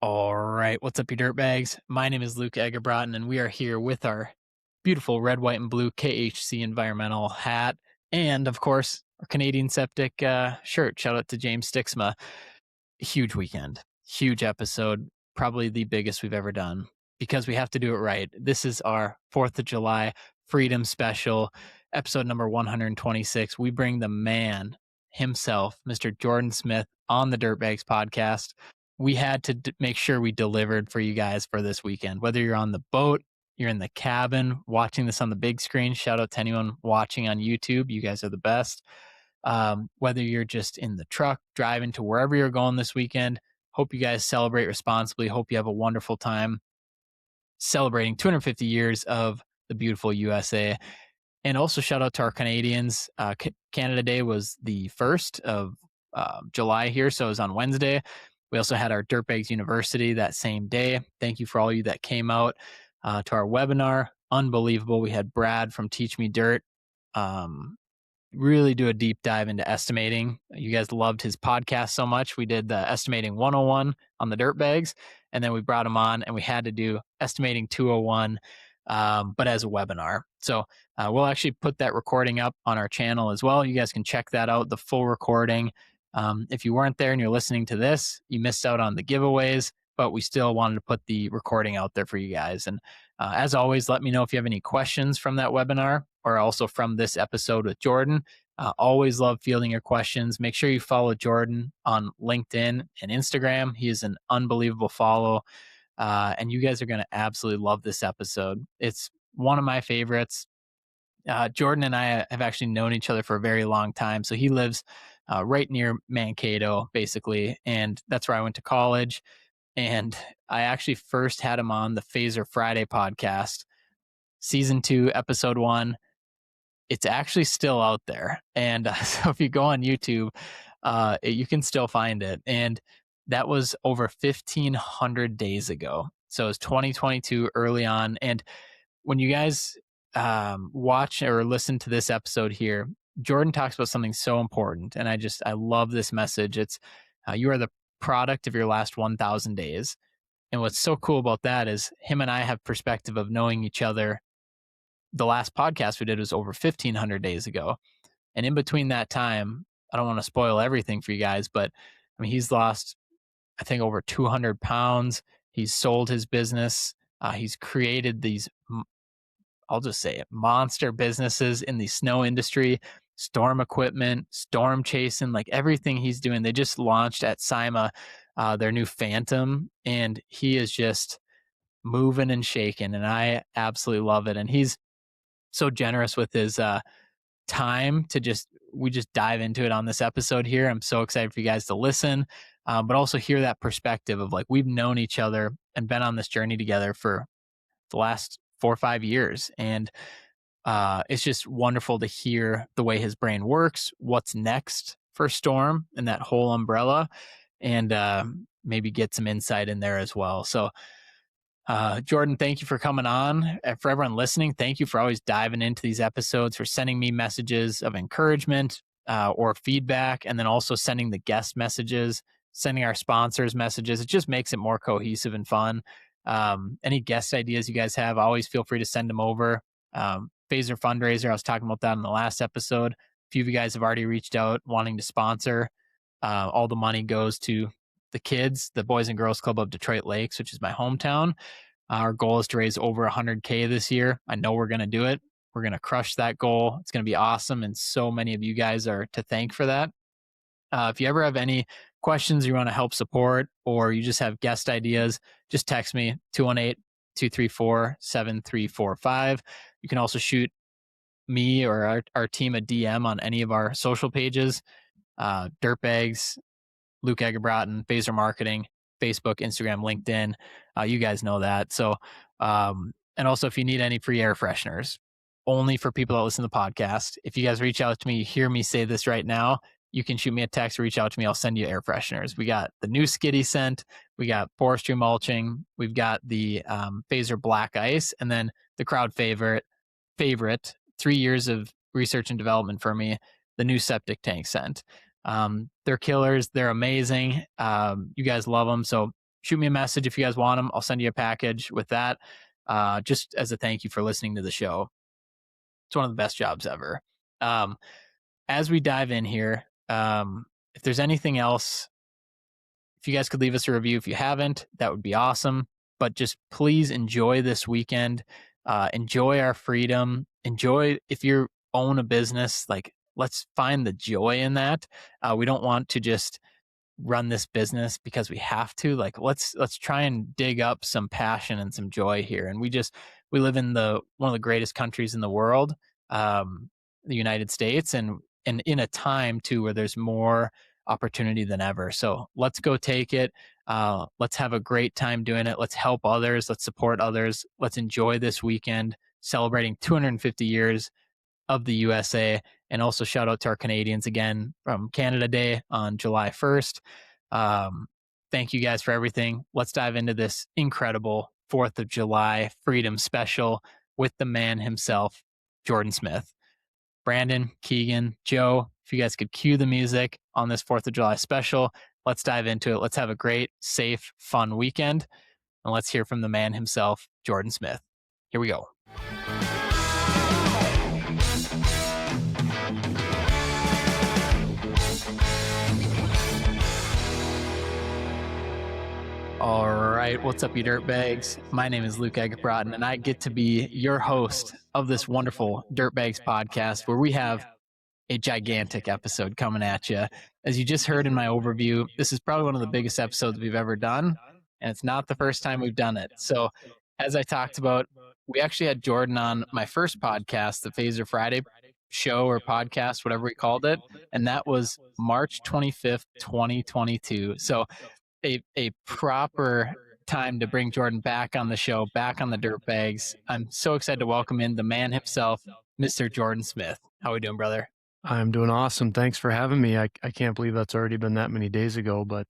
All right, what's up, you dirtbags? My name is Luke Egerbrotten, and we are here with our beautiful red, white, and blue KHC environmental hat, and of course, our Canadian Septic shirt. Shout out to James Stixma. Huge weekend, huge episode, probably the biggest we've ever done because we have to do it right. This is our 4th of July Freedom Special, episode number 126. We bring the man himself, Mr. Jordan Smith, on the Dirtbags podcast. We had to make sure we delivered for you guys for this weekend. Whether you're on the boat, you're in the cabin watching this on the big screen, shout out to anyone watching on YouTube. You guys are the best. Whether you're just in the truck driving to wherever you're going this weekend, hope you guys celebrate responsibly. Hope you have a wonderful time celebrating 250 years of the beautiful USA. And also shout out to our Canadians. Canada Day was the 1st of July here, so it was on Wednesday. We also had our Dirtbags University that same day. Thank you for all of you that came out to our webinar. Unbelievable. We had Brad from Teach Me Dirt really do a deep dive into estimating. You guys loved his podcast so much. We did the estimating 101 on the Dirtbags, and then we brought him on and we had to do estimating 201, but as a webinar. So we'll actually put that recording up on our channel as well. You guys can check that out, the full recording. If you weren't there and you're listening to this, you missed out on the giveaways, but we still wanted to put the recording out there for you guys. And as always, let me know if you have any questions from that webinar or also from this episode with Jordan. Always love fielding your questions. Make sure you follow Jordan on LinkedIn and Instagram. He is an unbelievable follow. And you guys are going to absolutely love this episode. It's one of my favorites. Jordan and I have actually known each other for a very long time. So he lives right near Mankato, basically. And that's where I went to college. And I actually first had him on the Phaser Friday podcast, season 2, episode 1. It's actually still out there. And so if you go on YouTube, you can still find it. And that was over 1,500 days ago. So it's 2022 early on. And when you guys watch or listen to this episode here, Jordan talks about something so important. And I love this message. It's you are the product of your last 1,000 days. And what's so cool about that is him and I have perspective of knowing each other. The last podcast we did was over 1,500 days ago. And in between that time, I don't want to spoil everything for you guys, but I mean, he's lost, I think, over 200 pounds. He's sold his business. He's created these, I'll just say it, monster businesses in the snow industry, storm equipment, storm chasing, like everything he's doing. They just launched at SIMA their new Phantom, and he is just moving and shaking, and I absolutely love it. And he's so generous with his time to we just dive into it on this episode here. I'm so excited for you guys to listen, but also hear that perspective of like we've known each other and been on this journey together for the last 4 or 5 years. And it's just wonderful to hear the way his brain works, what's next for Storm and that whole umbrella, and maybe get some insight in there as well. So Jordan, thank you for coming on. And for everyone listening, thank you for always diving into these episodes, for sending me messages of encouragement or feedback, and then also sending the guest messages, sending our sponsors messages. It just makes it more cohesive and fun. Any guest ideas you guys have, always feel free to send them over. Phaser Fundraiser, I was talking about that in the last episode. A few of you guys have already reached out wanting to sponsor. All the money goes to the kids, the Boys and Girls Club of Detroit Lakes, which is my hometown. Our goal is to raise over 100K this year. I know we're going to do it. We're going to crush that goal. It's going to be awesome. And so many of you guys are to thank for that. If you ever have any questions you want to help support, or you just have guest ideas, just text me 218-234-7345. You can also shoot me or our team a DM on any of our social pages, Dirtbags, Luke Egerbrotten, Phaser Marketing, Facebook, Instagram, LinkedIn. You guys know that. So, and also if you need any free air fresheners, only for people that listen to the podcast. If you guys reach out to me, you hear me say this right now, you can shoot me a text or reach out to me. I'll send you air fresheners. We got the new Skitty scent. We got forestry mulching. We've got the Phaser Black Ice, and then the crowd favorite, 3 years of research and development for me, the new septic tank scent. They're killers. They're amazing. You guys love them. So shoot me a message if you guys want them. I'll send you a package with that, just as a thank you for listening to the show. It's one of the best jobs ever. Um, as we dive in here, if there's anything else, if you guys could leave us a review if you haven't, that would be awesome. But just please enjoy this weekend. Enjoy our freedom. Enjoy if you own a business, like let's find the joy in that. We don't want to just run this business because we have to. Like let's try and dig up some passion and some joy here. And we live in the one of the greatest countries in the world, the United States, and in a time too where there's more opportunity than ever. So let's go take it. Let's have a great time doing it. Let's help others. Let's support others. Let's enjoy this weekend celebrating 250 years of the USA. And also shout out to our Canadians again from Canada Day on July 1st. Thank you guys for everything. Let's dive into this incredible 4th of July Freedom Special with the man himself, Jordan Smith. Brandon, Keegan, Joe, if you guys could cue the music on this 4th of July special, let's dive into it. Let's have a great, safe, fun weekend. And let's hear from the man himself, Jordan Smith. Here we go. All right, what's up, you dirtbags? My name is Luke Egerbrotten, and I get to be your host of this wonderful Dirtbags podcast, where we have a gigantic episode coming at you. As you just heard in my overview, this is probably one of the biggest episodes we've ever done, and it's not the first time we've done it. So, as I talked about, we actually had Jordan on my first podcast, the Phaser Friday show or podcast, whatever we called it, and that was March 25th, 2022. So, a proper time to bring Jordan back on the show, back on the Dirtbags. I'm so excited to welcome in the man himself, Mr. Jordan Smith. How are we doing, brother? I'm doing awesome. Thanks for having me. I can't believe that's already been that many days ago, but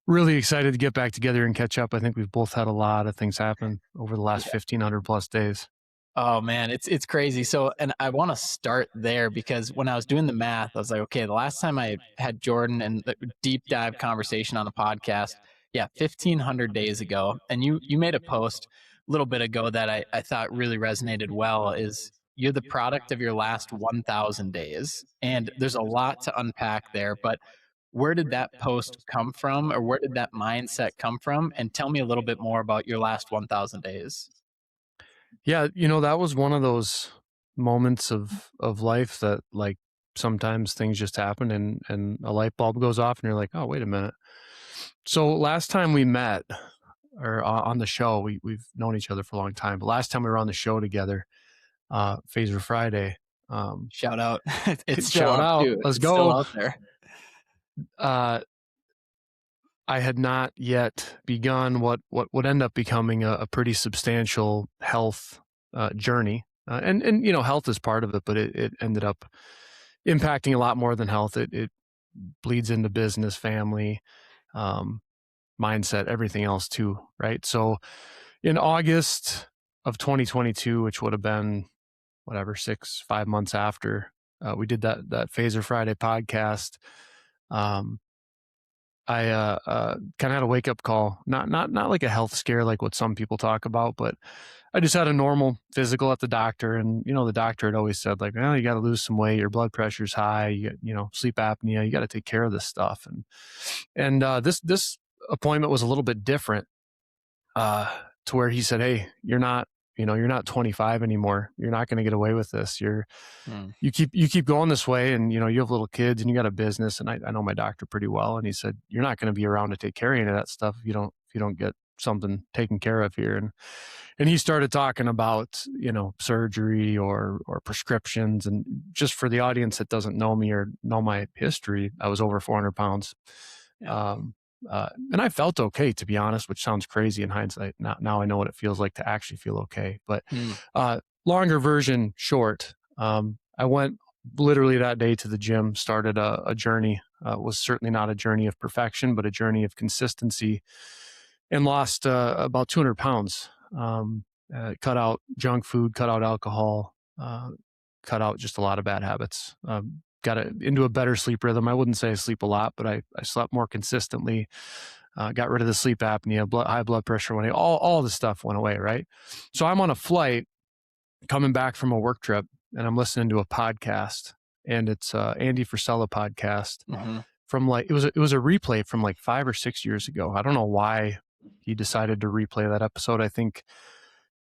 really excited to get back together and catch up. I think we've both had a lot of things happen over the last 1,500 plus days. Oh man, it's crazy. So, and I want to start there because when I was doing the math, I was like, okay, the last time I had Jordan and the deep dive conversation on a podcast, 1,500 days ago. And you made a post a little bit ago that I thought really resonated well is you're the product of your last 1,000 days. And there's a lot to unpack there, but where did that post come from, or where did that mindset come from? And tell me a little bit more about your last 1,000 days. Yeah, that was one of those moments of life that, like, sometimes things just happen and a light bulb goes off and you're like, oh, wait a minute. So last time we met or on the show, we've known each other for a long time, but last time we were on the show together, Phaser Friday. Shout out. It's shout out. Too. Let's it's go. Still out there. I had not yet begun what would end up becoming a pretty substantial health journey. And health is part of it, but it ended up impacting a lot more than health. It bleeds into business, family, mindset, everything else too, right? So in August of 2022, which would have been 5 months after we did that Phaser Friday podcast, I kind of had a wake up call, not like a health scare like what some people talk about, but I just had a normal physical at the doctor, and the doctor had always said, like, well, you got to lose some weight, your blood pressure's high, you sleep apnea, you got to take care of this stuff, and this appointment was a little bit different, to where he said, hey, you're not 25 anymore. You're not going to get away with this. You keep going this way, and you have little kids and you got a business. And I know my doctor pretty well, and he said, you're not going to be around to take care of any of that stuff if you don't get something taken care of here. And he started talking about surgery or prescriptions. And just for the audience that doesn't know me or know my history, I was over 400 pounds. Yeah. And I felt okay, to be honest, which sounds crazy in hindsight. Now I know what it feels like to actually feel okay. But longer version short, I went literally that day to the gym, started a journey. Was certainly not a journey of perfection, but a journey of consistency, and lost about 200 pounds. Cut out junk food, cut out alcohol, cut out just a lot of bad habits. Got into a better sleep rhythm. I wouldn't say I sleep a lot, but I slept more consistently. got rid of the sleep apnea, high blood pressure went away, all the stuff went away, right? So I'm on a flight coming back from a work trip, and I'm listening to a podcast, and it's Andy Frisella podcast Mm-hmm. from like it was a replay from like 5 or 6 years ago. I don't know why he decided to replay that episode. I think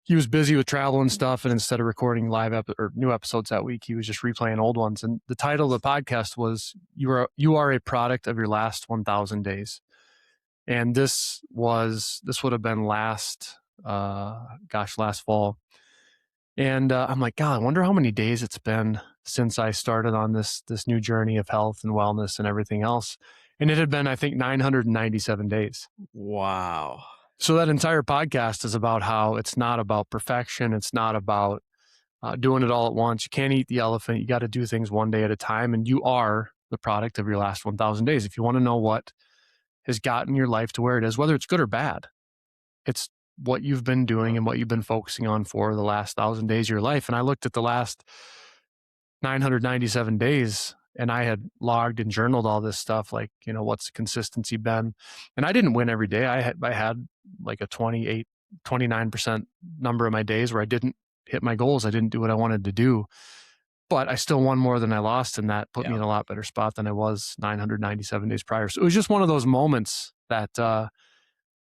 he was busy with travel and stuff, and instead of recording or new episodes that week, he was just replaying old ones. And the title of the podcast was "You Are a Product of Your Last 1,000 Days." And this would have been last fall. And I'm like, God, I wonder how many days it's been since I started on this new journey of health and wellness and everything else. And it had been, I think, 997 days. Wow. So that entire podcast is about how it's not about perfection. It's not about doing it all at once. You can't eat the elephant. You got to do things one day at a time. And you are the product of your last 1,000 days. If you want to know what has gotten your life to where it is, whether it's good or bad, it's what you've been doing and what you've been focusing on for the last 1,000 days of your life. And I looked at the last 997 days, and I had logged and journaled all this stuff, like, what's the consistency been? And I didn't win every day. I had like a 29% number of my days where I didn't hit my goals. I didn't do what I wanted to do, but I still won more than I lost. And that put me in a lot better spot than I was 997 days prior. So it was just one of those moments that, a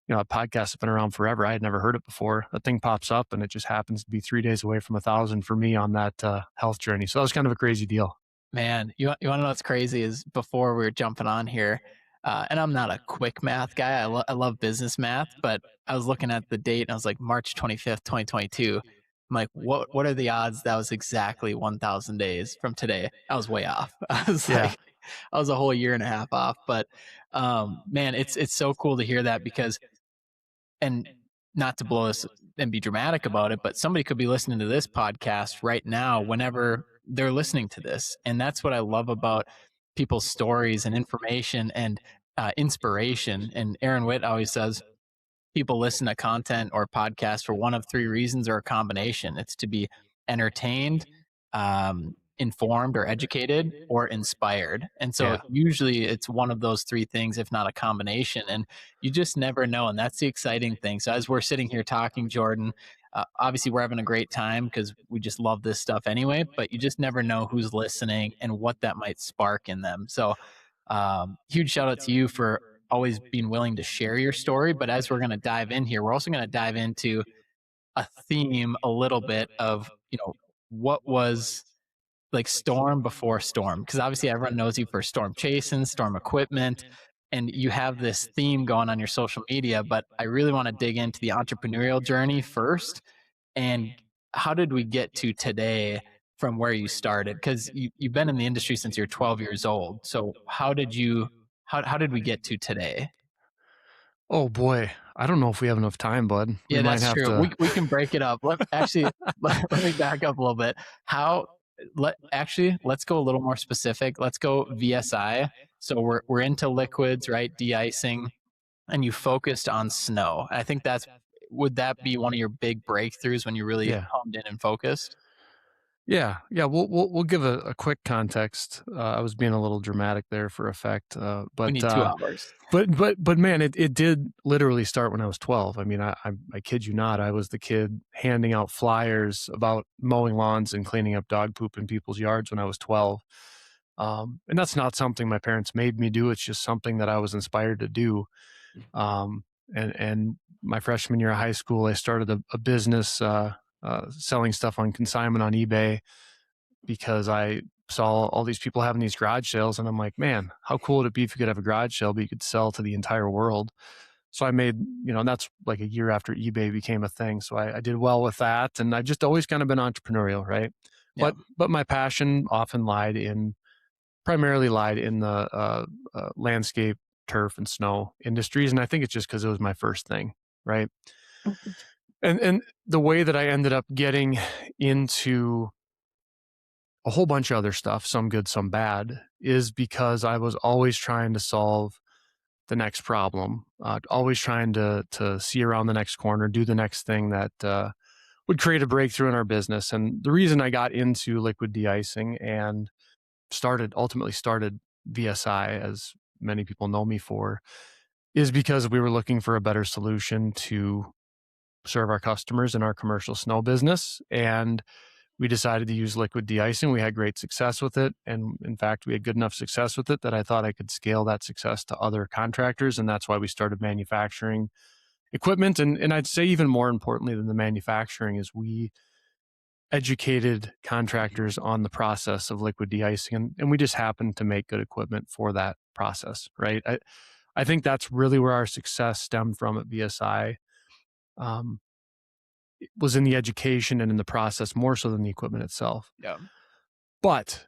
podcast has been around forever. I had never heard it before. The thing pops up, and it just happens to be 3 days away from 1,000 for me on that health journey. So that was kind of a crazy deal. Man, you want to know what's crazy is before we were jumping on here, and I'm not a quick math guy. I love business math, but I was looking at the date and I was like March 25th, 2022. I'm like, what are the odds that was exactly 1,000 days from today? I was way off. I was like, I was a whole year and a half off. But man, it's so cool to hear that, because, and not to blow this and be dramatic about it, but somebody could be listening to this podcast right now whenever they're listening to this. And that's what I love about people's stories and information and inspiration. And Aaron Witt always says people listen to content or podcasts for one of three reasons, or a combination. It's to be entertained, informed or educated, or inspired. And so usually it's one of those three things, if not a combination, and you just never know. And that's the exciting thing. So as we're sitting here talking, Jordan, obviously we're having a great time because we just love this stuff anyway, but you just never know who's listening and what that might spark in them. So huge shout out to you for always being willing to share your story. But as we're going to dive in here, we're also going to dive into a theme a little bit of, what was like storm before storm, because obviously everyone knows you for storm chasing, storm equipment, and you have this theme going on your social media. But I really want to dig into the entrepreneurial journey first, and how did we get to today from where you started? Because you've been in the industry since you're 12 years old. So how did we get to today? Oh boy, I don't know if we have enough time, bud. Yeah, that's true. We can break it up. Let me back up a little bit. Let's go a little more specific. Let's go VSI. So we're into liquids, right? De-icing, and you focused on snow. I think would that be one of your big breakthroughs when you really honed in and focused? Yeah. We'll give a quick context. I was being a little dramatic there for effect, but we need 2 hours. But man, it did literally start when I was 12. I mean, I kid you not, I was the kid handing out flyers about mowing lawns and cleaning up dog poop in people's yards when I was 12. And that's not something my parents made me do. It's just something that I was inspired to do. And my freshman year of high school, I started a business. Selling stuff on consignment on eBay, because I saw all these people having these garage sales, and I'm like, man, how cool would it be if you could have a garage sale, but you could sell to the entire world? So I made, and that's like a year after eBay became a thing. So I did well with that, and I've just always kind of been entrepreneurial, right? Yeah. But my passion often primarily lied in the landscape, turf, and snow industries, and I think it's just because it was my first thing, right? Okay. And the way that I ended up getting into a whole bunch of other stuff, some good, some bad, is because I was always trying to solve the next problem, always trying to see around the next corner, do the next thing that would create a breakthrough in our business. And the reason I got into liquid de-icing and ultimately started VSI, as many people know me for, is because we were looking for a better solution to serve our customers in our commercial snow business. And we decided to use liquid de-icing. We had great success with it. And in fact, we had good enough success with it that I thought I could scale that success to other contractors. And that's why we started manufacturing equipment. And I'd say even more importantly than the manufacturing is we educated contractors on the process of liquid de-icing. And we just happened to make good equipment for that process, right? I think that's really where our success stemmed from at VSI. It was in the education and in the process more so than the equipment itself. Yeah. But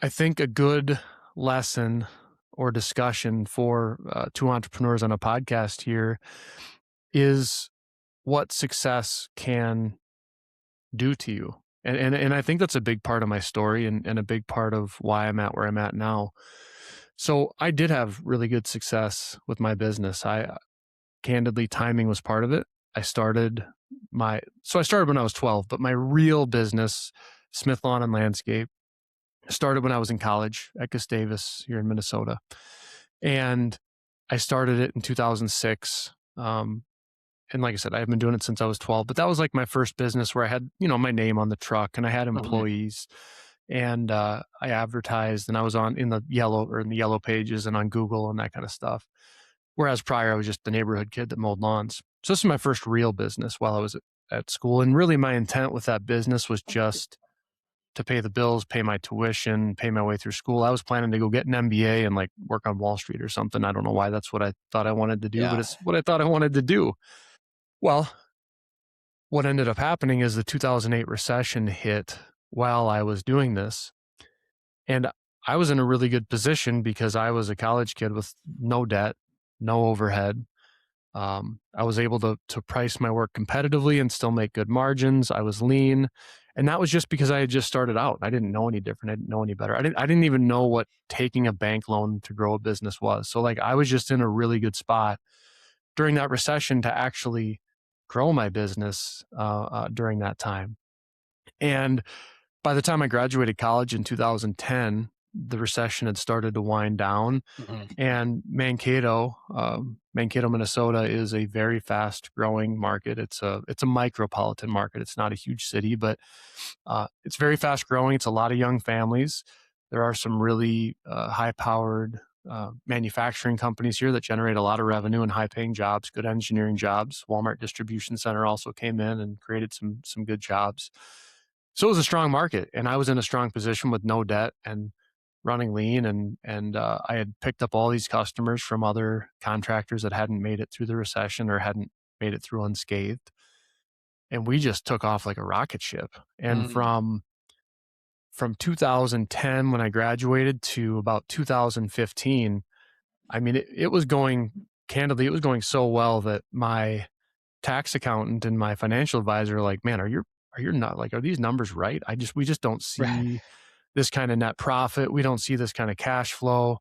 I think a good lesson or discussion for two entrepreneurs on a podcast here is what success can do to you. And I think that's a big part of my story and a big part of why I'm at where I'm at now. So I did have really good success with my business. Candidly, timing was part of it. I started when I was 12, but my real business, Smith Lawn and Landscape, started when I was in college at Gustavus here in Minnesota. And I started it in 2006. And like I said, I've been doing it since I was 12, but that was like my first business where I had, my name on the truck and I had employees and I advertised and I was in the yellow pages and on Google and that kind of stuff. Whereas prior, I was just the neighborhood kid that mowed lawns. So this is my first real business while I was at school. And really my intent with that business was just to pay the bills, pay my tuition, pay my way through school. I was planning to go get an MBA and like work on Wall Street or something. I don't know why that's what I thought I wanted to do, but it's what I thought I wanted to do. Well, what ended up happening is the 2008 recession hit while I was doing this. And I was in a really good position because I was a college kid with no debt, no overhead. I was able to price my work competitively and still make good margins. I was lean. And that was just because I had just started out. I didn't know any different. I didn't know any better. I didn't even know what taking a bank loan to grow a business was. So like I was just in a really good spot during that recession to actually grow my business during that time. And by the time I graduated college in 2010, the recession had started to wind down. And Mankato, Minnesota is a very fast growing market. It's a micropolitan market. It's not a huge city, but it's very fast growing. It's a lot of young families. There are some really high powered manufacturing companies here that generate a lot of revenue and high paying jobs, good engineering jobs. Walmart Distribution Center also came in and created some good jobs. So it was a strong market and I was in a strong position with no debt and running lean. And I had picked up all these customers from other contractors that hadn't made it through the recession or hadn't made it through unscathed. And we just took off like a rocket ship. And from 2010, when I graduated, to about 2015, I mean, it was going, candidly, it was going so well that my tax accountant and my financial advisor are like, man, are you not like, are these numbers right? We just don't see this kind of net profit. We don't see this kind of cash flow.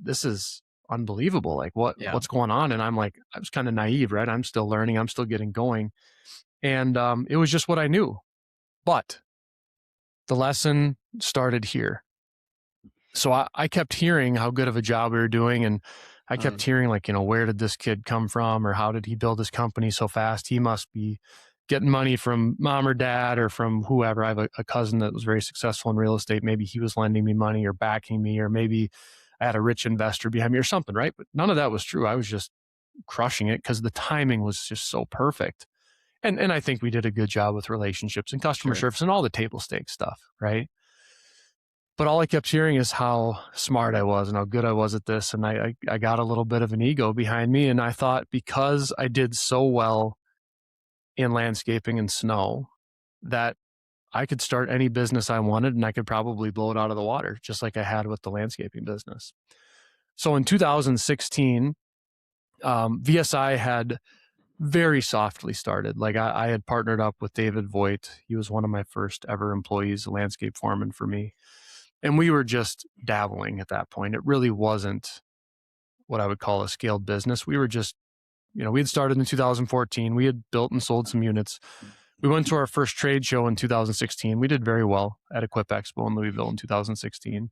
This is unbelievable. Like what's going on? And I'm like, I was kind of naive, right? I'm still learning. I'm still getting going. And it was just what I knew. But the lesson started here. So I kept hearing how good of a job we were doing. And I kept hearing like, where did this kid come from? Or how did he build his company so fast? He must be getting money from mom or dad or from whoever. I have a cousin that was very successful in real estate. Maybe he was lending me money or backing me, or maybe I had a rich investor behind me or something, right? But none of that was true. I was just crushing it because the timing was just so perfect. And I think we did a good job with relationships and customer service and all the table stakes stuff, right? But all I kept hearing is how smart I was and how good I was at this. And I got a little bit of an ego behind me. And I thought because I did so well in landscaping and snow that I could start any business I wanted and I could probably blow it out of the water, just like I had with the landscaping business. So in 2016, VSI had very softly started. Like I had partnered up with David Voigt. He was one of my first ever employees, a landscape foreman for me. And we were just dabbling at that point. It really wasn't what I would call a scaled business. We were just, we had started in 2014. We had built and sold some units. We went to our first trade show in 2016. We did very well at Equip Expo in Louisville in 2016.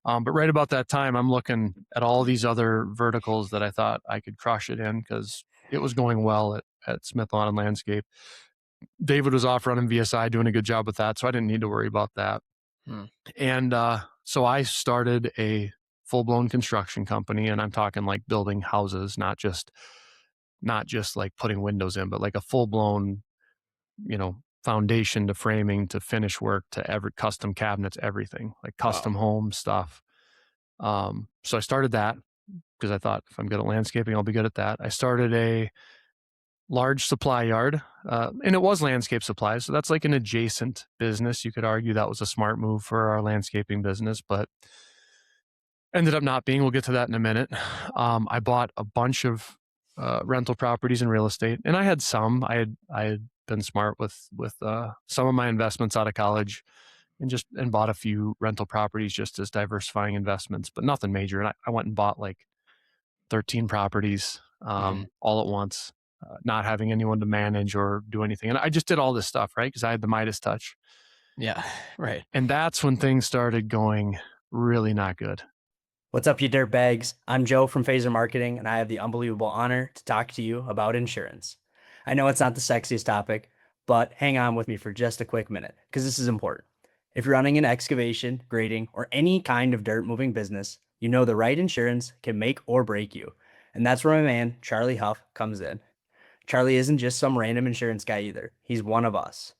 But right about that time, I'm looking at all these other verticals that I thought I could crush it in because it was going well at Smith Lawn and Landscape. David was off running VSI, doing a good job with that, so I didn't need to worry about that. And so I started a full-blown construction company, and I'm talking like building houses, not just like putting windows in, but like a full-blown, foundation to framing to finish work to every custom cabinets, everything, like custom home stuff. So I started that because I thought if I'm good at landscaping, I'll be good at that. I started a large supply yard, and it was landscape supplies. So that's like an adjacent business. You could argue that was a smart move for our landscaping business, but ended up not being. We'll get to that in a minute. I bought a bunch of rental properties in real estate, and I had some. I had been smart with some of my investments out of college, and bought a few rental properties just as diversifying investments, but nothing major. And I went and bought like 13 properties all at once, not having anyone to manage or do anything. And I just did all this stuff, right? Because I had the Midas touch. Yeah, right. And that's when things started going really not good. What's up, you dirtbags? I'm Joe from Phaser Marketing, and I have the unbelievable honor to talk to you about insurance. I know it's not the sexiest topic, but hang on with me for just a quick minute, because this is important. If you're running an excavation, grading, or any kind of dirt moving business, you know the right insurance can make or break you. And that's where my man, Charlie Huff, comes in. Charlie isn't just some random insurance guy either. He's one of us.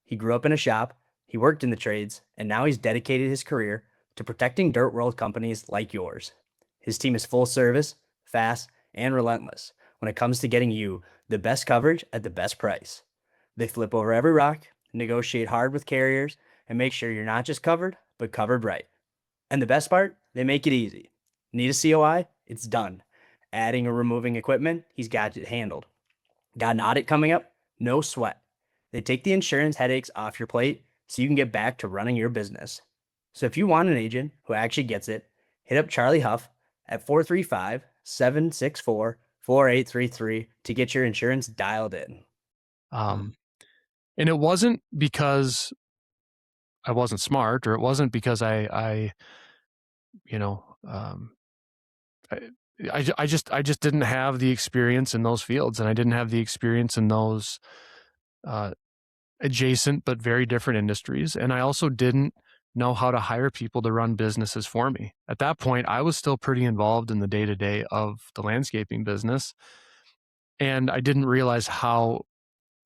He grew up in a shop, he worked in the trades, and now he's dedicated his career to protecting dirt world companies like yours. His team is full service, fast, and relentless when it comes to getting you the best coverage at the best price. They flip over every rock, negotiate hard with carriers, and make sure you're not just covered, but covered right. And the best part, they make it easy. Need a COI? It's done. Adding or removing equipment? He's got it handled. Got an audit coming up? No sweat. They take the insurance headaches off your plate so you can get back to running your business. So if you want an agent who actually gets it, hit up Charlie Huff at 435-764-4833 to get your insurance dialed in. And it wasn't because I wasn't smart, or it wasn't because I just didn't have the experience in those fields, and I didn't have the experience in those adjacent but very different industries. And I also didn't know how to hire people to run businesses for me. At that point, I was still pretty involved in the day-to-day of the landscaping business, and I didn't realize how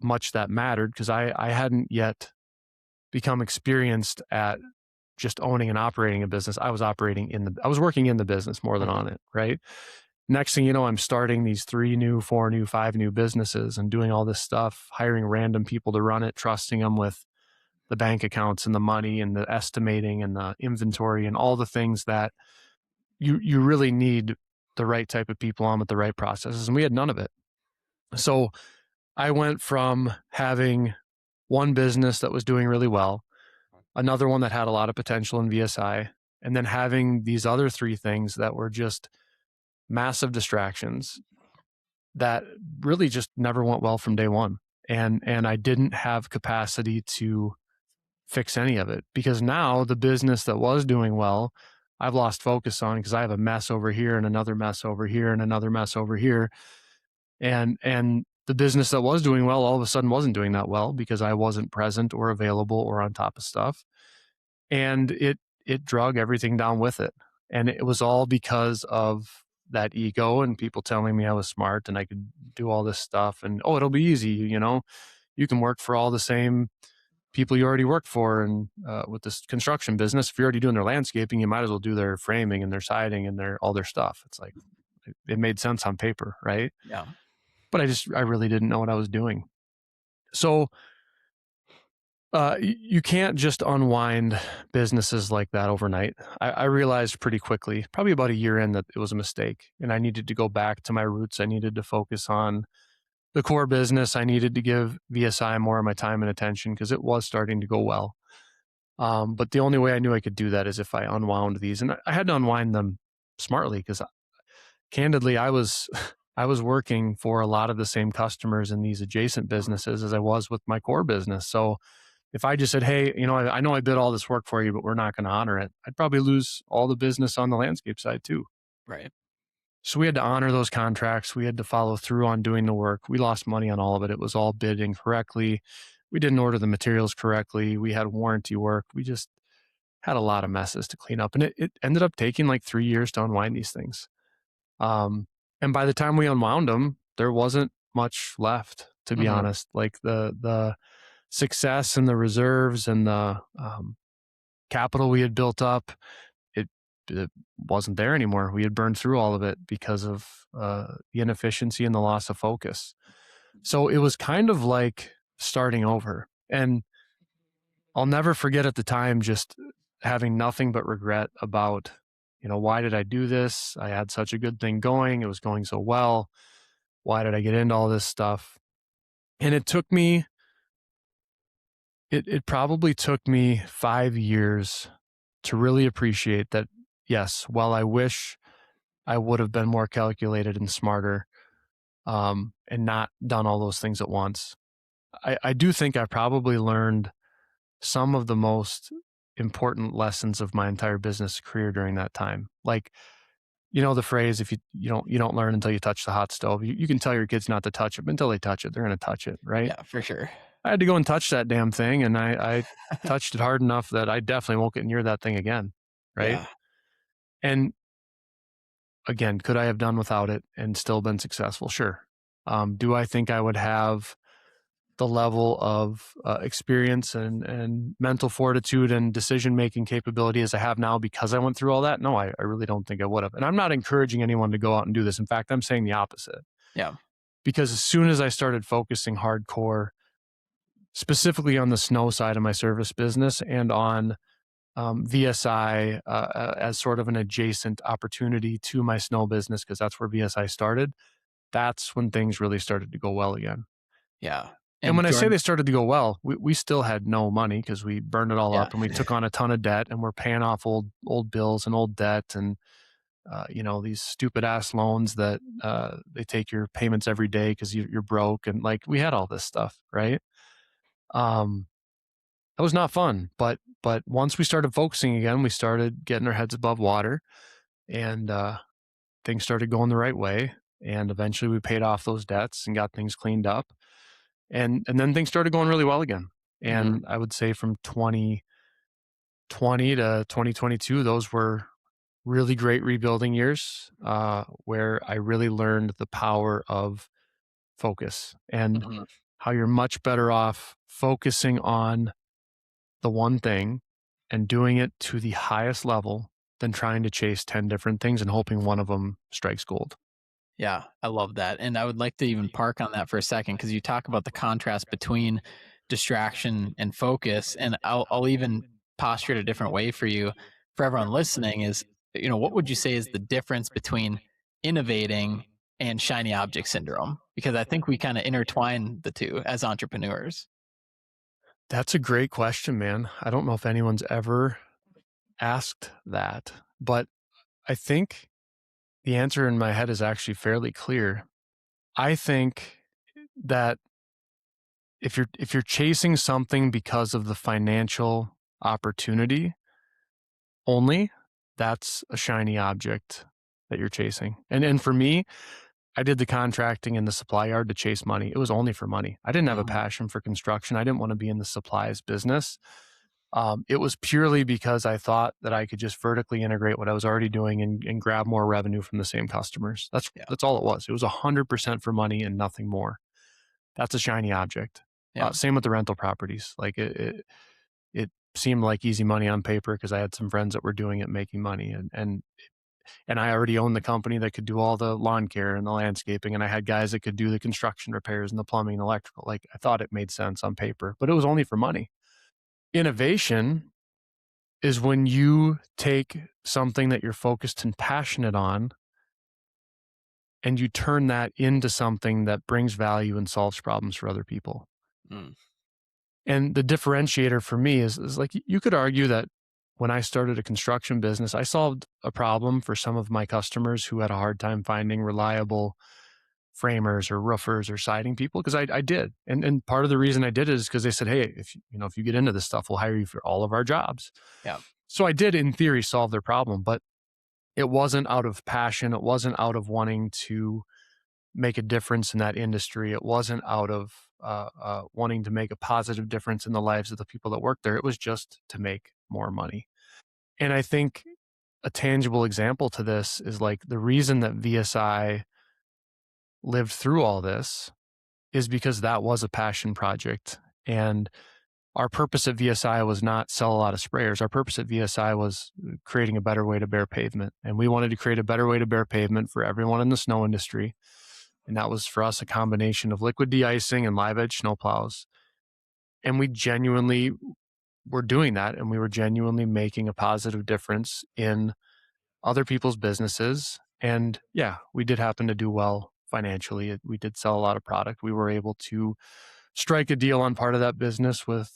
much that mattered because I hadn't yet become experienced at just owning and operating a business. I was working in the business more than on it, right? Next thing you know, I'm starting these 3 new, 4 new, 5 new businesses and doing all this stuff, hiring random people to run it, trusting them with the bank accounts and the money and the estimating and the inventory and all the things that you really need the right type of people on with the right processes. And we had none of it. So I went from having one business that was doing really well, another one that had a lot of potential in VSI, and then having these other 3 things that were just massive distractions that really just never went well from day one. And I didn't have capacity to fix any of it, because now the business that was doing well, I've lost focus on because I have a mess over here and another mess over here and another mess over here. And the business that was doing well all of a sudden wasn't doing that well because I wasn't present or available or on top of stuff. And it drug everything down with it. And it was all because of that ego and people telling me I was smart and I could do all this stuff and, oh, it'll be easy. You can work for all the same people you already worked for. And with this construction business, if you're already doing their landscaping, you might as well do their framing and their siding and all their stuff. It's like, it made sense on paper, right? Yeah. But I really didn't know what I was doing. So you can't just unwind businesses like that overnight. I realized pretty quickly, probably about a year in, that it was a mistake and I needed to go back to my roots. I needed to focus on the core business. I needed to give VSI more of my time and attention because it was starting to go well. But the only way I knew I could do that is if I unwound these, and I had to unwind them smartly because candidly, I was working for a lot of the same customers in these adjacent businesses as I was with my core business. So If I just said, hey, I know I bid all this work for you, but we're not going to honor it, I'd probably lose all the business on the landscape side too. Right. So we had to honor those contracts. We had to follow through on doing the work. We lost money on all of it. It was all bid incorrectly. We didn't order the materials correctly. We had warranty work. We just had a lot of messes to clean up. And it ended up taking like 3 years to unwind these things. And by the time we unwound them, there wasn't much left, to be honest. Like the success and the reserves and the capital we had built up, it wasn't there anymore. We had burned through all of it because of the inefficiency and the loss of focus. So it was kind of like starting over. And I'll never forget at the time just having nothing but regret about, why did I do this? I had such a good thing going. It was going so well. Why did I get into all this stuff? And it took me, it probably took me 5 years to really appreciate that. Yes, while I wish I would have been more calculated and smarter, and not done all those things at once, I do think I probably learned some of the most important lessons of my entire business career during that time. Like, the phrase, if you don't learn until you touch the hot stove. You can tell your kids not to touch it, but until they touch it, they're going to touch it, right? Yeah, for sure. I had to go and touch that damn thing, and I touched it hard enough that I definitely won't get near that thing again, right? Yeah. And again, could I have done without it and still been successful? Sure. Do I think I would have the level of experience and mental fortitude and decision-making capability as I have now because I went through all that? No, I really don't think I would have. And I'm not encouraging anyone to go out and do this. In fact, I'm saying the opposite. Yeah. Because as soon as I started focusing hardcore, specifically on the snow side of my service business and on VSI as sort of an adjacent opportunity to my snow business, because that's where VSI started, that's when things really started to go well again. Yeah. And when I say they started to go well, we still had no money because we burned it all up, and we took on a ton of debt, and we're paying off old bills and old debt, and these stupid ass loans that they take your payments every day because you're broke, and like we had all this stuff, right? That was not fun, but once we started focusing again, we started getting our heads above water, and things started going the right way. And eventually we paid off those debts and got things cleaned up. And then things started going really well again. And I would say from 2020 to 2022, those were really great rebuilding years where I really learned the power of focus and how you're much better off focusing on the one thing and doing it to the highest level than trying to chase 10 different things and hoping one of them strikes gold. Yeah, I love that. And I would like to even park on that for a second, because you talk about the contrast between distraction and focus. And I'll even posture it a different way for you. For everyone listening is, what would you say is the difference between innovating and shiny object syndrome? Because I think we kind of intertwine the two as entrepreneurs. That's a great question, man. I don't know if anyone's ever asked that, but I think the answer in my head is actually fairly clear. I think that if you're chasing something because of the financial opportunity only, that's a shiny object that you're chasing. And for me, I did the contracting in the supply yard to chase money. It was only for money. I didn't have a passion for construction. I didn't want to be in the supplies business. It was purely because I thought that I could just vertically integrate what I was already doing and grab more revenue from the same customers. That's all it was. It was 100% for money and nothing more. That's a shiny object. Same with the rental properties. Like it seemed like easy money on paper because I had some friends that were doing it, making money, and I already owned the company that could do all the lawn care and the landscaping. And I had guys that could do the construction repairs and the plumbing and electrical. Like I thought it made sense on paper, but it was only for money. Innovation is when you take something that you're focused and passionate on and you turn that into something that brings value and solves problems for other people. And the differentiator for me is like, you could argue that when I started a construction business, I solved a problem for some of my customers who had a hard time finding reliable framers or roofers or siding people, because I did. And part of the reason I did it is because they said, hey, if you get into this stuff, we'll hire you for all of our jobs. Yeah. So I did, in theory, solve their problem, but it wasn't out of passion. It wasn't out of wanting to make a difference in that industry. It wasn't out of wanting to make a positive difference in the lives of the people that work there. It was just to make more money. And I think a tangible example to this is like the reason that VSI lived through all this is because that was a passion project. And our purpose at VSI was not sell a lot of sprayers. Our purpose at VSI was creating a better way to bare pavement. And we wanted to create a better way to bare pavement for everyone in the snow industry. And that was for us a combination of liquid de-icing and live edge snowplows. And we genuinely were doing that. And we were genuinely making a positive difference in other people's businesses. And yeah, we did happen to do well financially. We did sell a lot of product. We were able to strike a deal on part of that business with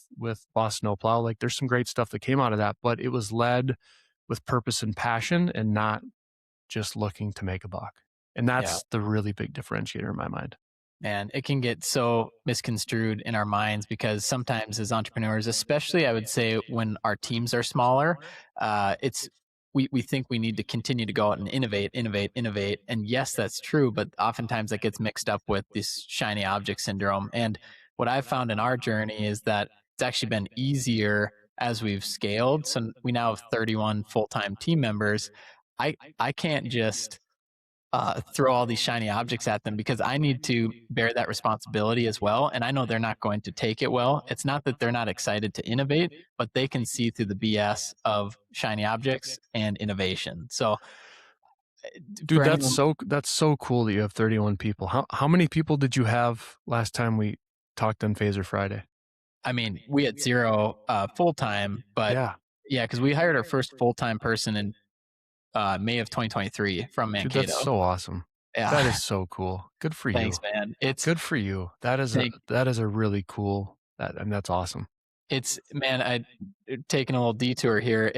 Boss Snowplow. Like there's some great stuff that came out of that, but it was led with purpose and passion and not just looking to make a buck. And that's the really big differentiator in my mind. Man, it can get so misconstrued in our minds because sometimes as entrepreneurs, especially I would say when our teams are smaller, we think we need to continue to go out and innovate. And yes, that's true, but oftentimes that gets mixed up with this shiny object syndrome. And what I've found in our journey is that it's actually been easier as we've scaled. So we now have 31 full-time team members. I can't just throw all these shiny objects at them because I need to bear that responsibility as well. And I know they're not going to take it well. It's not that they're not excited to innovate, but they can see through the BS of shiny objects and innovation. So dude, that's so cool that you have 31 people. How many people did you have last time we talked on Phaser Friday? I mean, we had 0 full-time, but yeah, because we hired our first full-time person in May of 2023 from Mankato. Dude, that's so awesome. Yeah. That is so cool. Good for you. Thanks, man. It's good for you. That is a really cool. That's awesome. It's, man, I taking a little detour here.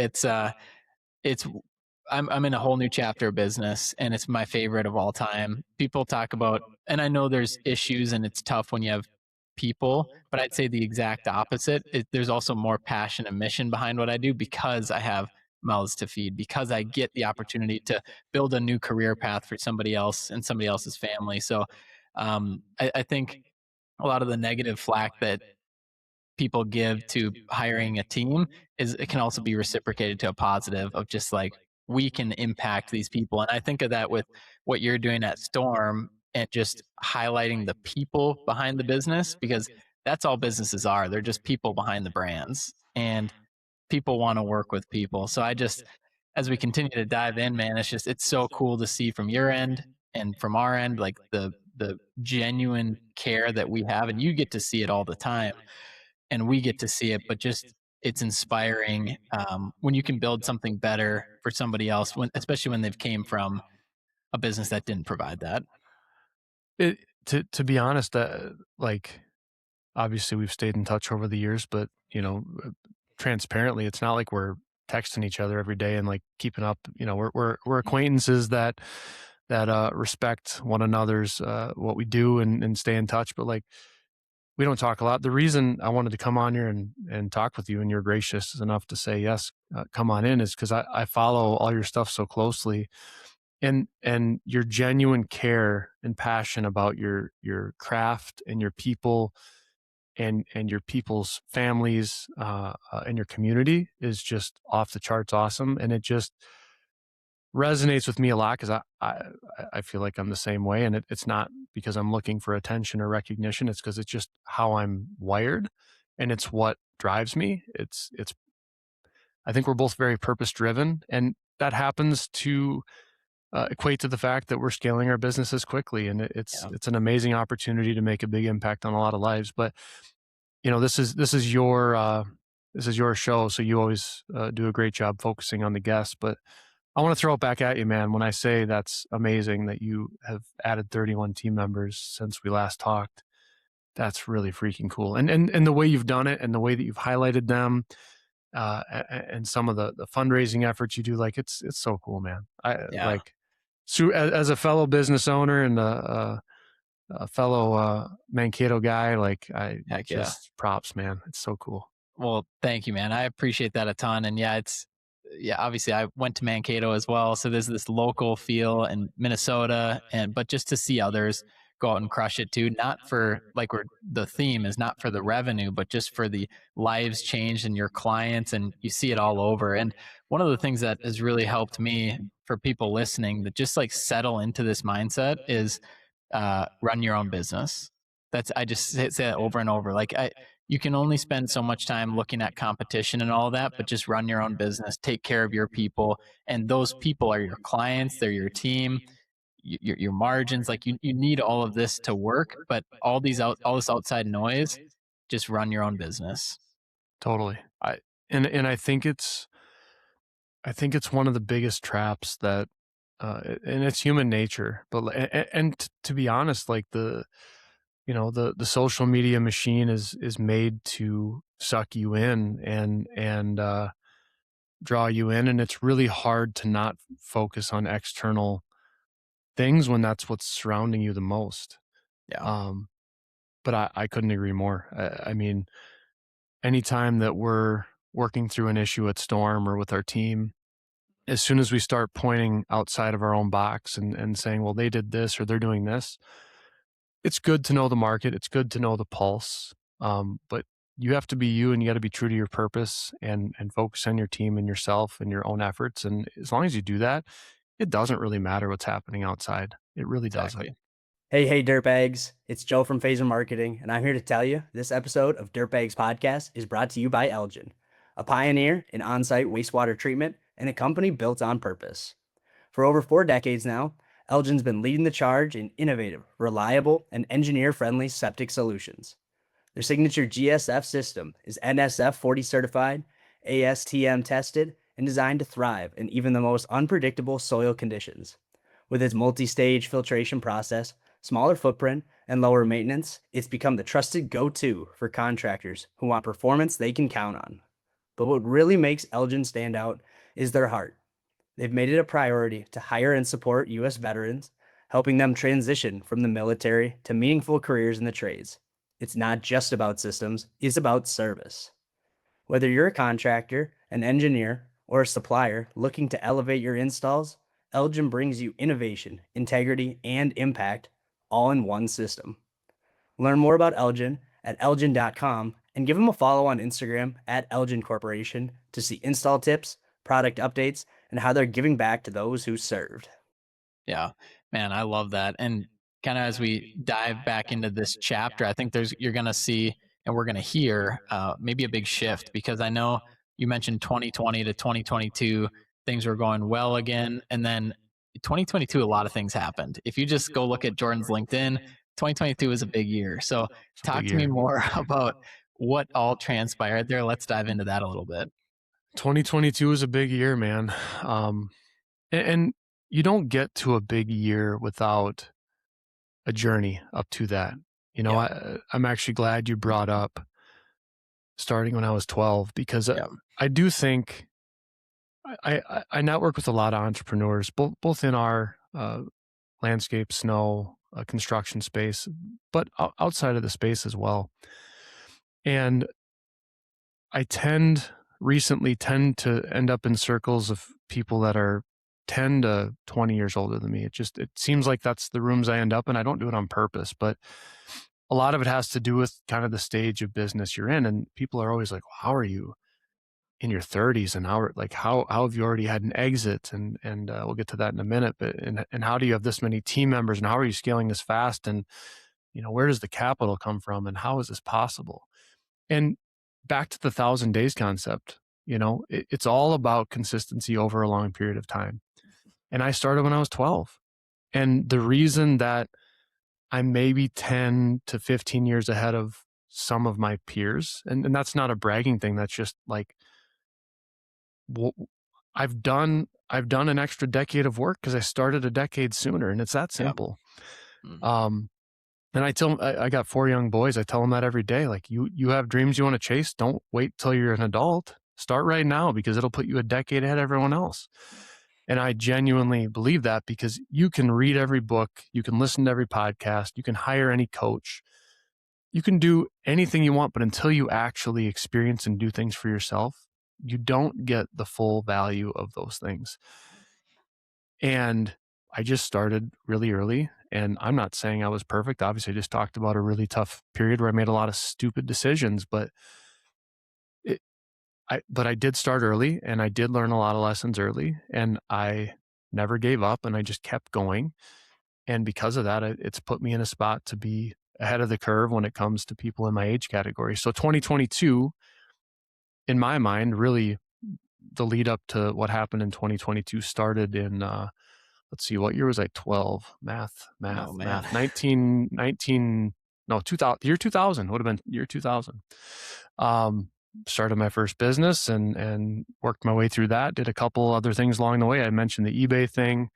I'm in a whole new chapter of business, and it's my favorite of all time. People talk about, and I know there's issues, and it's tough when you have people, but I'd say the exact opposite. There's also more passion and mission behind what I do because I have mouths to feed, because I get the opportunity to build a new career path for somebody else and somebody else's family. So I think a lot of the negative flack that people give to hiring a team it can also be reciprocated to a positive of just like, we can impact these people. And I think of that with what you're doing at Storm and just highlighting the people behind the business, because that's all businesses are. They're just people behind the brands, and people want to work with people. So as we continue to dive in, man, it's so cool to see from your end and from our end, like the genuine care that we have, and you get to see it all the time and we get to see it, but just, it's inspiring when you can build something better for somebody else, especially when they've came from a business that didn't provide that. To be honest, like obviously we've stayed in touch over the years, but transparently, it's not like we're texting each other every day and like keeping up. We're acquaintances that respect one another's what we do and stay in touch, but like we don't talk a lot. The reason I wanted to come on here and talk with you, and you're gracious enough to say yes, come on in, is because I follow all your stuff so closely, and your genuine care and passion about your craft and your people and your people's families and your community is just off the charts awesome. And it just resonates with me a lot because I feel like I'm the same way. And it's not because I'm looking for attention or recognition. It's because it's just how I'm wired, and it's what drives me. I think we're both very purpose driven, and that happens to equate to the fact that we're scaling our businesses quickly, and it's an amazing opportunity to make a big impact on a lot of lives. But this is your show, so you always do a great job focusing on the guests. But I want to throw it back at you, man. When I say that's amazing that you have added 31 team members since we last talked, that's really freaking cool. And the way you've done it, and the way that you've highlighted them, and some of the fundraising efforts you do, like it's so cool, man. Like, so as a fellow business owner and a fellow Mankato guy. Like Heck yeah. props, man. It's so cool. Well, thank you, man. I appreciate that a ton. And yeah, obviously I went to Mankato as well. So there's this local feel in Minnesota, but just to see others go out and crush it too, not for like the theme is not for the revenue, but just for the lives changed and your clients, and you see it all over. And one of the things that has really helped me for people listening that just like settle into this mindset is run your own business. I just say that over and over. You can only spend so much time looking at competition and all that, but just run your own business, take care of your people. And those people are your clients, they're your team, your margins. Like you need all of this to work, but all this outside noise, just run your own business. Totally. And I think it's one of the biggest traps that, and it's human nature, but, and to be honest, like the social media machine is made to suck you in and draw you in. And it's really hard to not focus on external things when that's what's surrounding you the most. Yeah. But I couldn't agree more. I mean, anytime that we're working through an issue at Storm or with our team, as soon as we start pointing outside of our own box and saying, well, they did this or they're doing this, it's good to know the market. It's good to know the pulse. But you have to be you, and you got to be true to your purpose and focus on your team and yourself and your own efforts. And as long as you do that, it doesn't really matter what's happening outside. It really doesn't. Hey, dirtbags. It's Joe from Phaser Marketing, and I'm here to tell you this episode of Dirtbags Podcast is brought to you by Elgin, a pioneer in on-site wastewater treatment and a company built on purpose. For over 4 decades now, Elgin's been leading the charge in innovative, reliable, and engineer-friendly septic solutions. Their signature GSF system is NSF 40 certified, ASTM tested, and designed to thrive in even the most unpredictable soil conditions. With its multi-stage filtration process, smaller footprint, and lower maintenance, it's become the trusted go-to for contractors who want performance they can count on. But what really makes Elgin stand out is their heart. They've made it a priority to hire and support U.S. veterans, helping them transition from the military to meaningful careers in the trades. It's not just about systems, it's about service. Whether you're a contractor, an engineer, or a supplier looking to elevate your installs, Elgin brings you innovation, integrity, and impact all in one system. Learn more about Elgin at elgin.com and give them a follow on Instagram at Elgin Corporation to see install tips, product updates, and how they're giving back to those who served. Yeah, man, I love that. And kind of as we dive back into this chapter, I think you're going to see and we're going to hear maybe a big shift, because I know you mentioned 2020 to 2022, things were going well again. And then 2022, a lot of things happened. If you just go look at Jordan's LinkedIn, 2022 was a big year. So talk to me more about what all transpired there. Let's dive into that a little bit. 2022 was a big year, man. And you don't get to a big year without a journey up to that. I'm actually glad you brought up starting when I was 12, because I do think I network with a lot of entrepreneurs, both in our landscape, snow, construction space, but outside of the space as well. And I recently tend to end up in circles of people that are 10 to 20 years older than me. It seems like that's the rooms I end up in. I don't do it on purpose, but a lot of it has to do with kind of the stage of business you're in. And people are always like, well, how are you in your 30s? And how have you already had an exit? And we'll get to that in a minute, but, and how do you have this many team members, and how are you scaling this fast? And, where does the capital come from, and how is this possible? And back to the 1,000 days concept, it's all about consistency over a long period of time. And I started when I was 12. And the reason that I'm maybe 10 to 15 years ahead of some of my peers, and that's not a bragging thing. That's just like, I've done an extra decade of work because I started a decade sooner, and it's that simple. Yeah. And I got 4 young boys. I tell them that every day. Like, you have dreams you want to chase. Don't wait till you're an adult. Start right now, because it'll put you a decade ahead of everyone else. And I genuinely believe that, because you can read every book, you can listen to every podcast, you can hire any coach, you can do anything you want, but until you actually experience and do things for yourself, you don't get the full value of those things. And I just started really early, and I'm not saying I was perfect. Obviously, I just talked about a really tough period where I made a lot of stupid decisions, but I did start early, and I did learn a lot of lessons early, and I never gave up, and I just kept going. And because of that, it's put me in a spot to be ahead of the curve when it comes to people in my age category. So 2022, in my mind, really the lead up to what happened in 2022 started in, let's see, what year was I? 12, math, Oh, man. 19, no, 2000, year 2000 would have been year 2000. Started my first business and worked my way through that. Did a couple other things along the way. I mentioned the eBay thing.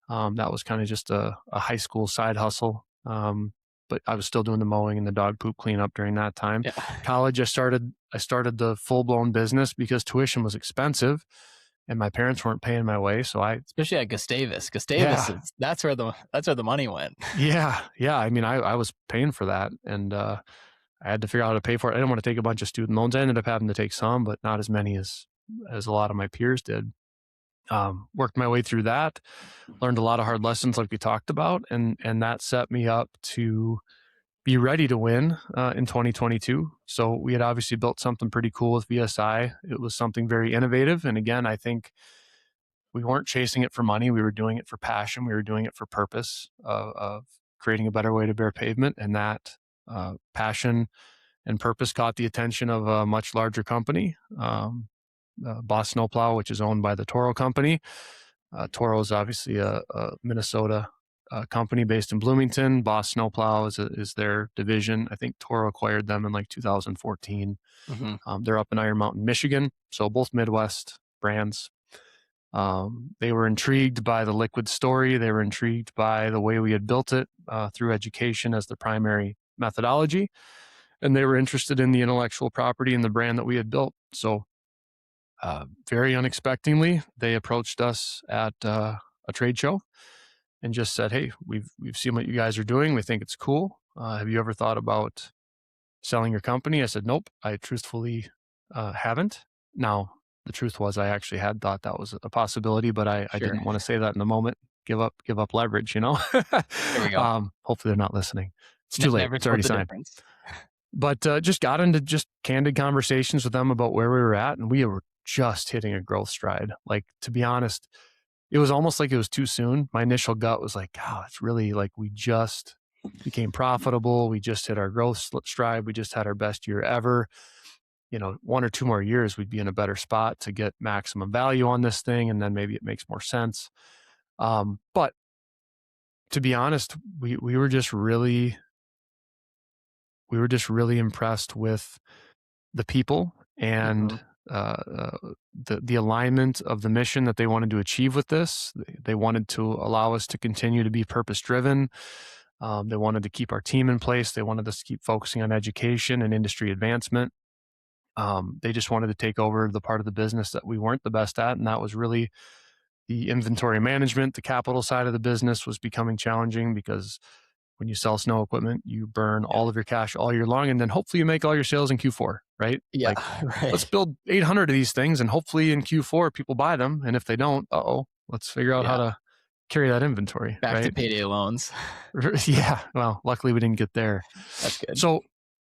That was kind of just a high school side hustle. But I was still doing the mowing and the dog poop cleanup during that time. Yeah. College, I started the full blown business because tuition was expensive and my parents weren't paying my way. So especially at Gustavus. Gustavus, that's where the money went. Yeah. I mean, I was paying for that, and I had to figure out how to pay for it. I didn't want to take a bunch of student loans. I ended up having to take some, but not as many as a lot of my peers did. Worked my way through that, learned a lot of hard lessons like we talked about, and that set me up to be ready to win in 2022. So we had obviously built something pretty cool with VSI. It was something very innovative. And again, I think we weren't chasing it for money. We were doing it for passion. We were doing it for purpose of creating a better way to bare pavement. And that passion and purpose caught the attention of a much larger company, Boss Snowplow, which is owned by the Toro Company. Toro is obviously a Minnesota company based in Bloomington. Boss Snowplow is their division. I think Toro acquired them in like 2014. Mm-hmm. They're up in Iron Mountain, Michigan. So both Midwest brands. They were intrigued by the Liquid story. They were intrigued by the way we had built it through education as the primary methodology. And they were interested in the intellectual property and the brand that we had built. So very unexpectedly, they approached us at a trade show and just said, "Hey, we've seen what you guys are doing. We think it's cool. Have you ever thought about selling your company?" I said, "Nope, I truthfully haven't." Now, the truth was I actually had thought that was a possibility, but I didn't want to say that in the moment. Give up leverage, you know? There we go. Hopefully they're not listening. It's too late. Never It's already split the signed. difference. But just got into just candid conversations with them about where we were at, and we were just hitting a growth stride. Like, to be honest, it was almost like it was too soon. My initial gut was like, "God, it's really like we just became profitable. We just hit our growth stride. We just had our best year ever. 1 or 2 more years, we'd be in a better spot to get maximum value on this thing, and then maybe it makes more sense." But to be honest, we were just really impressed with the people and the alignment of the mission that they wanted to achieve with this. They wanted to allow us to continue to be purpose driven. They wanted to keep our team in place. They wanted us to keep focusing on education and industry advancement. They just wanted to take over the part of the business that we weren't the best at, and that was really the inventory management. The capital side of the business was becoming challenging because when you sell snow equipment, you burn all of your cash all year long, and then hopefully you make all your sales in Q4, right? Yeah, right. Let's build 800 of these things, and hopefully in Q4 people buy them, and if they don't, let's figure out how to carry that inventory. Back right? to payday loans. Yeah, well, luckily we didn't get there. That's good. So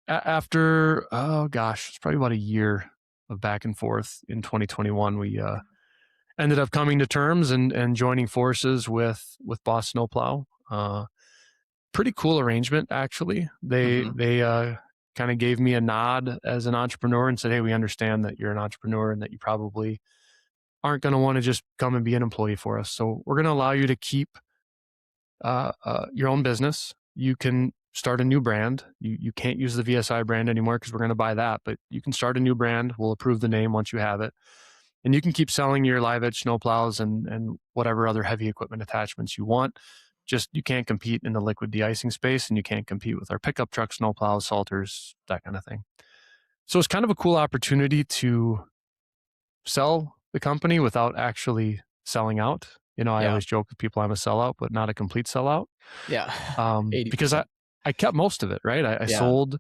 after, it's probably about a year of back and forth in 2021, we ended up coming to terms and joining forces with Boss Snowplow. Pretty cool arrangement, actually. They kind of gave me a nod as an entrepreneur and said, "Hey, we understand that you're an entrepreneur and that you probably aren't going to want to just come and be an employee for us. So we're going to allow you to keep your own business. You can start a new brand. You can't use the VSI brand anymore because we're going to buy that, but you can start a new brand. We'll approve the name once you have it. And you can keep selling your live edge snowplows and whatever other heavy equipment attachments you want. Just you can't compete in the liquid de-icing space, and you can't compete with our pickup truck snowplows, salters, that kind of thing." So it's kind of a cool opportunity to sell the company without actually selling out. I Yeah. always joke with people I'm a sellout, but not a complete sellout. Yeah. Because 80%. I kept most of it, right? I Yeah. sold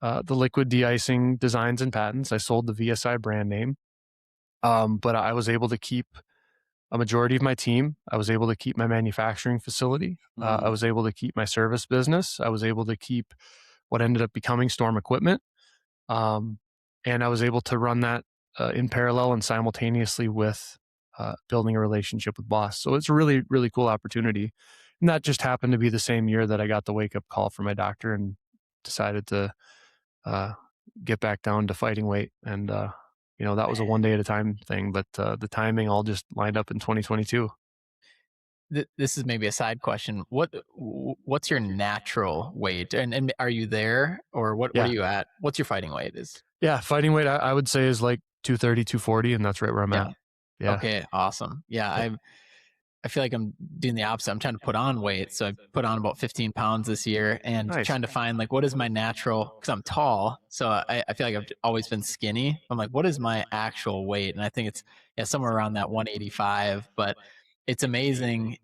the liquid de-icing designs and patents. I sold the VSI brand name. But I was able to keep a majority of my team. I was able to keep my manufacturing facility. I was able to keep my service business. I was able to keep what ended up becoming Storm Equipment. And I was able to run that in parallel and simultaneously with building a relationship with Boss. So it's a really, really cool opportunity. And that just happened to be the same year that I got the wake up call from my doctor and decided to get back down to fighting weight. And, that was a one day at a time thing, but the timing all just lined up in 2022. This is maybe a side question. What's your natural weight, and are you there, or what Yeah. are you at? What's your fighting weight? Yeah. Fighting weight, I would say is like 230, 240, and that's right where I'm Yeah. at. Yeah. Okay, awesome. Yeah, Yep. I feel like I'm doing the opposite. I'm trying to put on weight. So I put on about 15 pounds this year and Nice. trying to find like what is my natural, because I'm tall. So I feel like I've always been skinny. I'm like, what is my actual weight? And I think it's somewhere around that 185. But it's amazing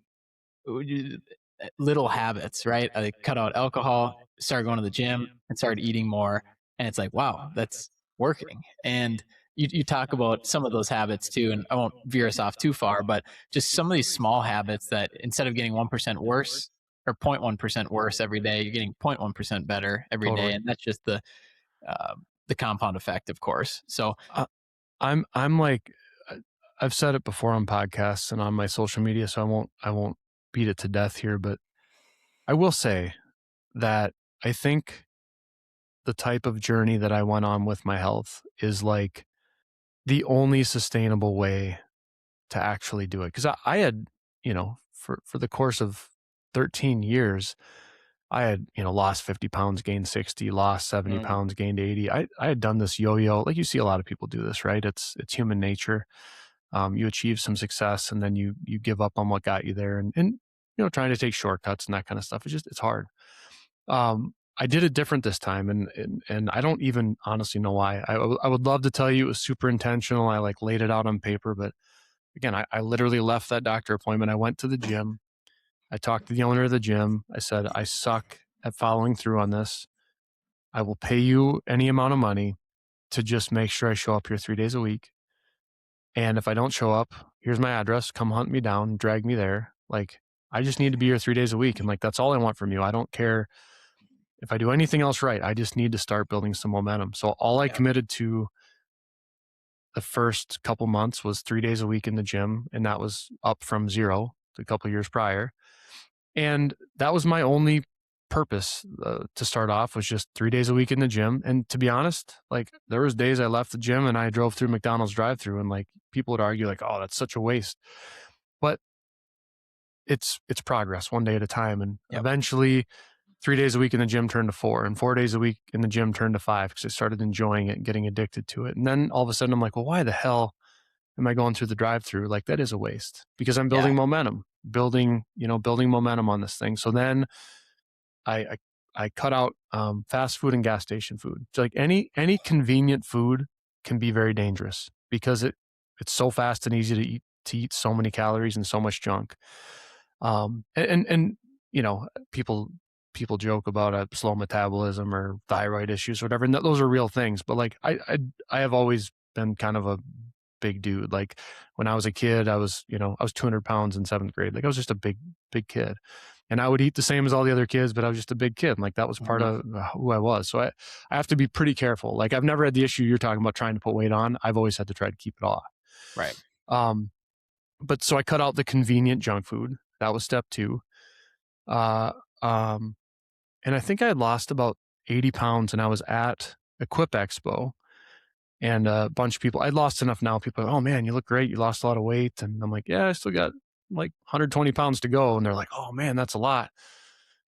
little habits, right? I cut out alcohol, started going to the gym, and started eating more. And it's like, wow, that's working. And you talk about some of those habits too, and I won't veer us off too far, but just some of these small habits that instead of getting 1% worse or 0.1% worse every day, you're getting 0.1% better every Totally. day. And that's just the compound effect, of course. So I'm like, I've said it before on podcasts and on my social media, so I won't beat it to death here, but I will say that I think the type of journey that I went on with my health is like the only sustainable way to actually do it. Because I had, for the course of 13 years, I had, lost 50 pounds, gained 60, lost 70 pounds, gained 80. I had done this yo-yo. Like you see a lot of people do this, right? It's human nature. You achieve some success and then you give up on what got you there and trying to take shortcuts and that kind of stuff. It's hard. I did it different this time and I don't even honestly know why. I would love to tell you it was super intentional. I like laid it out on paper, but again, I literally left that doctor appointment. I went to the gym. I talked to the owner of the gym. I said, I suck at following through on this. I will pay you any amount of money to just make sure I show up here 3 days a week. And if I don't show up, here's my address. Come hunt me down, drag me there. Like, I just need to be here 3 days a week. And like, that's all I want from you. I don't care if I do anything else right. I just need to start building some momentum. So all I committed to the first couple months was 3 days a week in the gym. And that was up from 0 a couple years prior. And that was my only purpose to start off, was just 3 days a week in the gym. And to be honest, like there was days I left the gym and I drove through McDonald's drive-through and like people would argue like, oh, that's such a waste. But it's progress one day at a time. And eventually 3 days a week in the gym turned to 4 and 4 days a week in the gym turned to 5 because I started enjoying it and getting addicted to it. And then all of a sudden I'm like, well, why the hell am I going through the drive-through? Like that is a waste because I'm building momentum, building momentum on this thing. So then I cut out fast food and gas station food. So like any convenient food can be very dangerous because it's so fast and easy to eat so many calories and so much junk. And people joke about a slow metabolism or thyroid issues or whatever, and those are real things. But like I have always been kind of a big dude. Like when I was a kid, I was 200 pounds in 7th grade. Like I was just a big kid. And I would eat the same as all the other kids, but I was just a big kid. And like that was part of who I was. So I have to be pretty careful. Like I've never had the issue you're talking about trying to put weight on. I've always had to try to keep it off. Right. But so I cut out the convenient junk food. That was step 2. And I think I had lost about 80 pounds and I was at Equip Expo and a bunch of people, I'd lost enough now. People are like, oh man, you look great. You lost a lot of weight. And I'm like, yeah, I still got like 120 pounds to go. And they're like, oh man, that's a lot.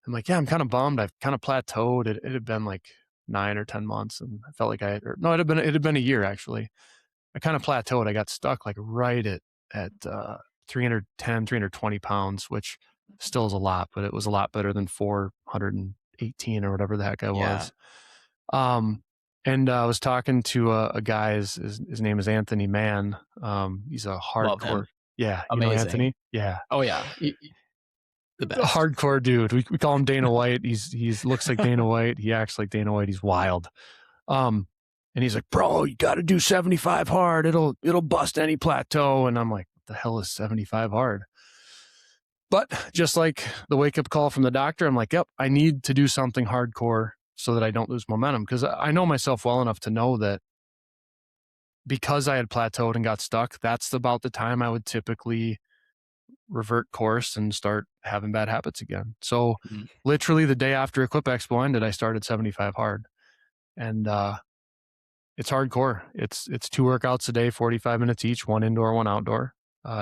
I'm like, yeah, I'm kind of bummed. I've kind of plateaued. It had been like 9 or 10 months. And I felt like it had been a year actually. I kind of plateaued. I got stuck like right at 310, 320 pounds, which still is a lot, but it was a lot better than 418 or whatever the heck I was. And I was talking to a guy, his name is Anthony Mann. He's a hardcore. Yeah. You know Amazing. Anthony? Yeah. Oh yeah. The The best. hardcore dude. We call him Dana White. He's looks like Dana White. He acts like Dana White. He's wild. And he's like, bro, you got to do 75 hard. It'll bust any plateau. And I'm like, what the hell is 75 hard? But just like the wake up call from the doctor, I'm like, yep, I need to do something hardcore so that I don't lose momentum. Because I know myself well enough to know that because I had plateaued and got stuck, that's about the time I would typically revert course and start having bad habits again. So literally the day after Equip Expo ended, I started 75 hard. And it's hardcore. It's 2 workouts a day, 45 minutes each, 1 indoor, 1 outdoor.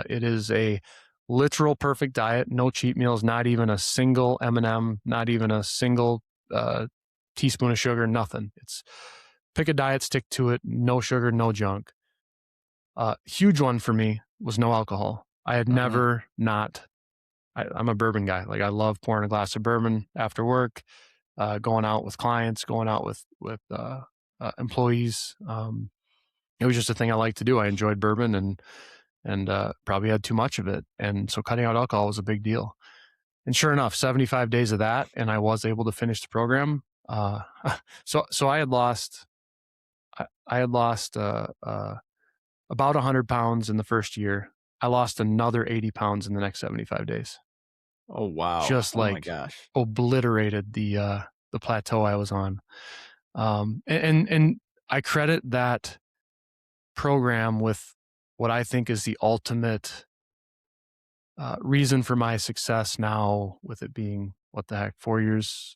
It is a literal perfect diet, no cheat meals, not even a single M&M, not even a single teaspoon of sugar, nothing. It's pick a diet, stick to it, no sugar, no junk. Huge one for me was no alcohol. I had never I'm a bourbon guy. Like I love pouring a glass of bourbon after work, going out with clients, going out with employees. It was just a thing I liked to do. I enjoyed bourbon and probably had too much of it. And so cutting out alcohol was a big deal. And sure enough, 75 days of that, and I was able to finish the program. So I had lost about 100 pounds in the first year. I lost another 80 pounds in the next 75 days. Oh, wow. Just oh like my gosh. obliterated the plateau I was on. And I credit that program with what I think is the ultimate reason for my success now, with it being, 4 years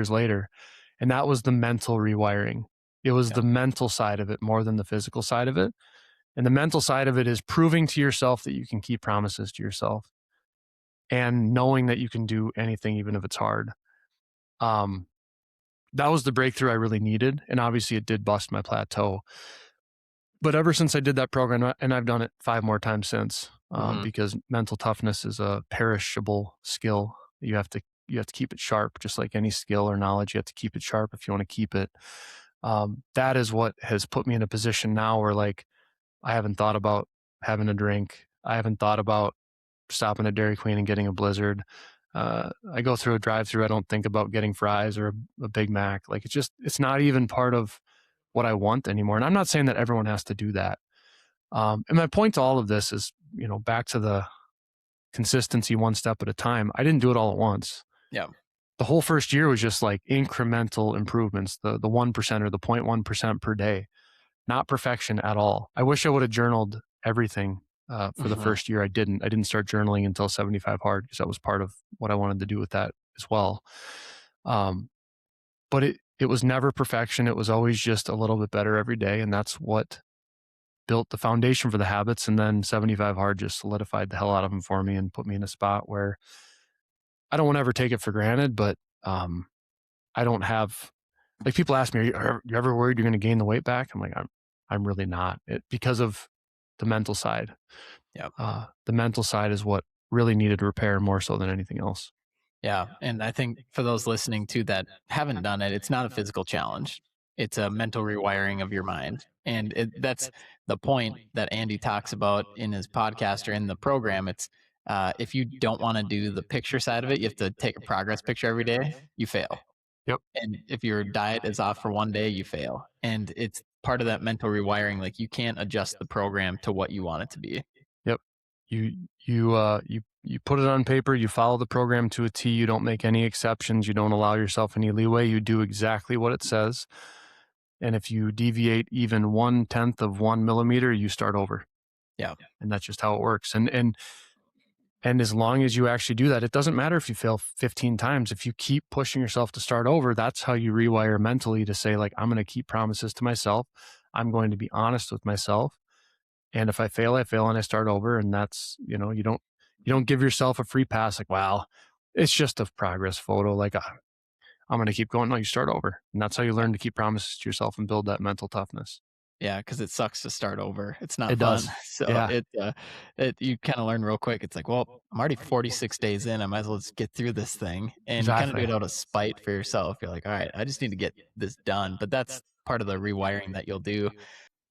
later. And that was the mental rewiring. It was the mental side of it more than the physical side of it. And the mental side of it is proving to yourself that you can keep promises to yourself and knowing that you can do anything, even if it's hard. That was the breakthrough I really needed. And obviously it did bust my plateau. But ever since I did that program, and I've done it 5 more times since, because mental toughness is a perishable skill. You have to keep it sharp, just like any skill or knowledge. You have to keep it sharp if you want to keep it. That is what has put me in a position now where, like, I haven't thought about having a drink. I haven't thought about stopping at Dairy Queen and getting a Blizzard. I go through a drive-through. I don't think about getting fries or a Big Mac. Like, it's not even part of what I want anymore. And I'm not saying that everyone has to do that. And my point to all of this is, back to the consistency, one step at a time. I didn't do it all at once. Yeah. The whole first year was just like incremental improvements, the 1% or the 0.1% per day, not perfection at all. I wish I would have journaled everything for the first year. I didn't start journaling until 75 hard, because that was part of what I wanted to do with that as well. But it was never perfection. It was always just a little bit better every day. And that's what built the foundation for the habits. And then 75 hard just solidified the hell out of them for me and put me in a spot where I don't want to ever take it for granted, but I don't have, like, people ask me, are you ever worried you're going to gain the weight back? I'm like, I'm really not, because of the mental side. Yeah. The mental side is what really needed repair more so than anything else. Yeah. And I think for those listening too that haven't done it, it's not a physical challenge. It's a mental rewiring of your mind. And that's the point that Andy talks about in his podcast or in the program. It's if you don't want to do the picture side of it, you have to take a progress picture every day, you fail. Yep. And if your diet is off for one day, you fail. And it's part of that mental rewiring. Like, you can't adjust the program to what you want it to be. Yep. You put it on paper, you follow the program to a T, you don't make any exceptions, you don't allow yourself any leeway, you do exactly what it says. And if you deviate even 1/10 of 1 millimeter, you start over. Yeah. And that's just how it works. And as long as you actually do that, it doesn't matter if you fail 15 times. If you keep pushing yourself to start over, that's how you rewire mentally to say, like, I'm going to keep promises to myself. I'm going to be honest with myself. And if I fail, I fail and I start over. And that's, you don't give yourself a free pass. Like, well, it's just a progress photo. Like, I'm going to keep going. No, you start over. And that's how you learn to keep promises to yourself and build that mental toughness. Yeah, because it sucks to start over. It's not It fun. does. So Yeah. you kind of learn real quick. It's like, well, I'm already 46 days in. I might as well just get through this thing. And you kind of do Exactly. it out of spite for yourself. You're like, all right, I just need to get this done. But that's part of the rewiring that you'll do.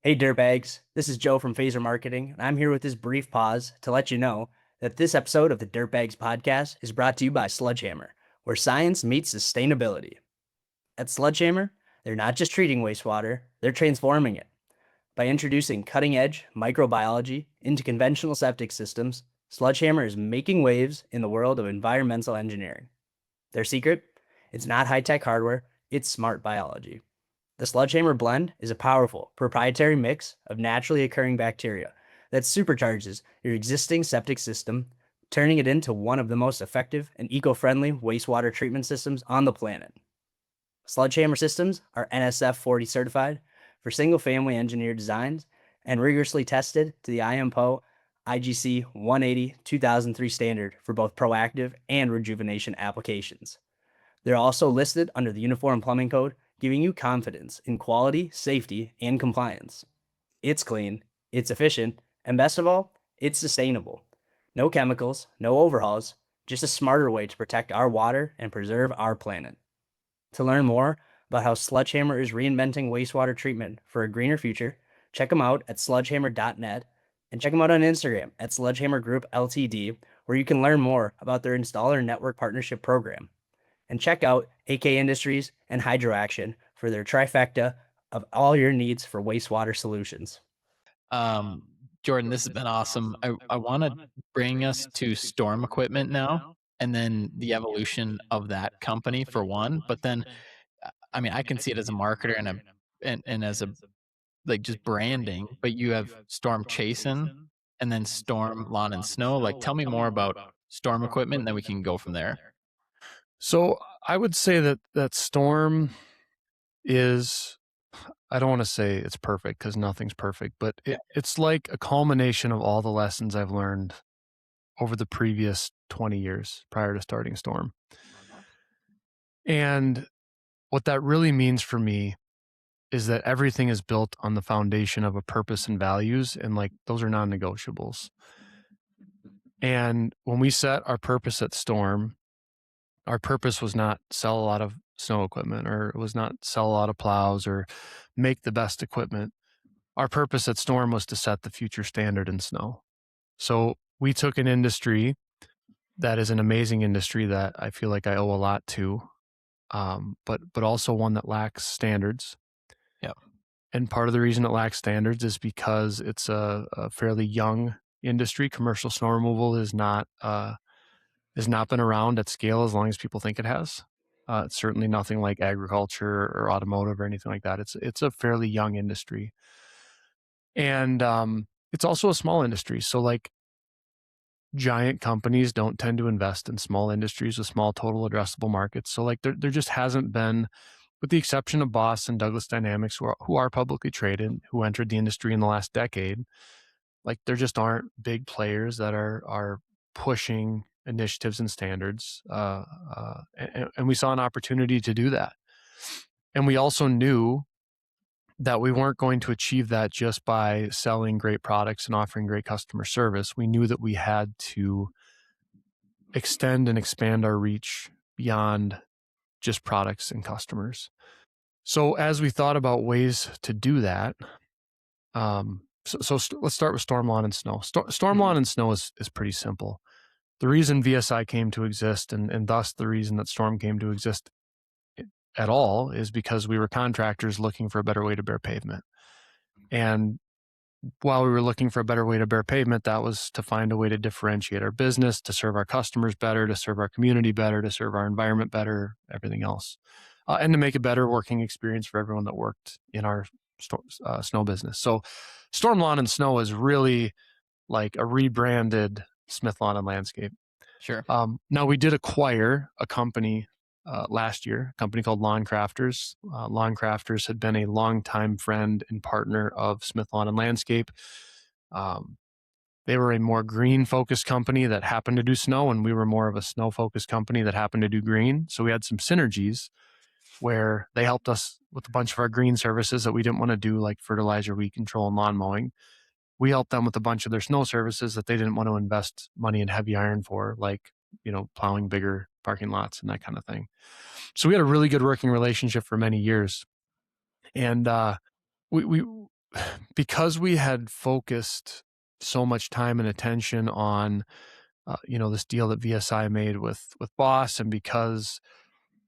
Hey, dirtbags. This is Joe from Phaser Marketing, and I'm here with this brief pause to let you know that this episode of the Dirtbags podcast is brought to you by Sledgehammer, where science meets sustainability. At Sledgehammer, they're not just treating wastewater, they're transforming it. By introducing cutting edge microbiology into conventional septic systems, Sledgehammer is making waves in the world of environmental engineering. Their secret? It's not high tech hardware, it's smart biology. The Sledgehammer blend is a powerful, proprietary mix of naturally occurring bacteria that supercharges your existing septic system, turning it into one of the most effective and eco friendly wastewater treatment systems on the planet. Sledgehammer systems are NSF 40 certified for single family engineered designs and rigorously tested to the IMPO IGC 180 2003 standard for both proactive and rejuvenation applications. They're also listed under the Uniform Plumbing Code, giving you confidence in quality, safety, and compliance. It's clean, it's efficient, and best of all, it's sustainable. No chemicals, no overhauls, just a smarter way to protect our water and preserve our planet. To learn more about how Sledgehammer is reinventing wastewater treatment for a greener future, check them out at sledgehammer.net and check them out on Instagram at Sledgehammer Group Ltd, where you can learn more about their installer network partnership program. And check out AK Industries and HydroAction for their trifecta of all your needs for wastewater solutions. Jordan, this has been awesome. I want to bring us to Storm Equipment now, and then the evolution of that company for one. But then, I mean, I can see it as a marketer and as a like just branding. But you have Storm Chasin, and then Storm Lawn and Snow. Like, tell me more about Storm Equipment, and then we can go from there. So I would say that Storm is, I don't want to say it's perfect because nothing's perfect, but it's like a culmination of all the lessons I've learned over the previous 20 years prior to starting Storm. And what that really means for me is that everything is built on the foundation of a purpose and values, and like those are non-negotiables. And when we set our purpose at Storm, our purpose was not sell a lot of snow equipment, or it was not sell a lot of plows or make the best equipment. Our purpose at Storm was to set the future standard in snow. So we took an industry that is an amazing industry that I feel like I owe a lot to, but also one that lacks standards. Yeah. And part of the reason it lacks standards is because it's a fairly young industry. Commercial snow removal has not been around at scale as long as people think it has. It's certainly nothing like agriculture or automotive or anything like that. It's a fairly young industry. And it's also a small industry. So like giant companies don't tend to invest in small industries with small total addressable markets. So like there just hasn't been, with the exception of Boss and Douglas Dynamics, who are publicly traded, who entered the industry in the last decade, like there just aren't big players that are pushing initiatives and standards. And we saw an opportunity to do that. And we also knew that we weren't going to achieve that just by selling great products and offering great customer service. We knew that we had to extend and expand our reach beyond just products and customers. So as we thought about ways to do that, so let's start with Storm Lawn and Snow. Storm Lawn and Snow is pretty simple. The reason VSI came to exist, and thus the reason that Storm came to exist at all, is because we were contractors looking for a better way to bare pavement. And while we were looking for a better way to bare pavement, that was to find a way to differentiate our business, to serve our customers better, to serve our community better, to serve our environment better, everything else, and to make a better working experience for everyone that worked in our snow business. So Storm Lawn and Snow is really like a rebranded Smith Lawn and Landscape. Sure. Now we did acquire a company last year, a company called Lawn Crafters. Lawn Crafters had been a longtime friend and partner of Smith Lawn and Landscape. They were a more green focused company that happened to do snow, and we were more of a snow focused company that happened to do green. So we had some synergies where they helped us with a bunch of our green services that we didn't want to do, like fertilizer, weed control, and lawn mowing. We helped them with a bunch of their snow services that they didn't want to invest money in heavy iron for, like, plowing bigger parking lots and that kind of thing. So we had a really good working relationship for many years. And we because we had focused so much time and attention on, this deal that VSI made with Boss, and because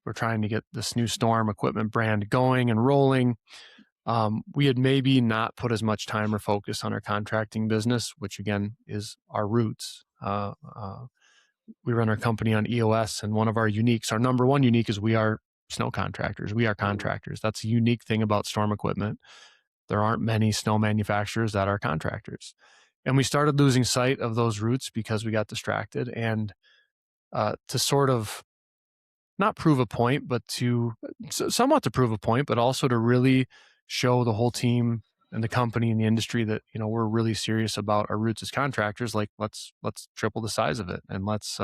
we're trying to get this new Storm equipment brand going and rolling, we had maybe not put as much time or focus on our contracting business, which again is our roots. We run our company on EOS, and one of our uniques, our number one unique, is we are snow contractors. We are contractors. That's a unique thing about Storm equipment. There aren't many snow manufacturers that are contractors. And we started losing sight of those roots because we got distracted. And to sort of not prove a point, but somewhat to prove a point, but also to really show the whole team and the company and the industry that, we're really serious about our roots as contractors. Like, let's triple the size of it, and let's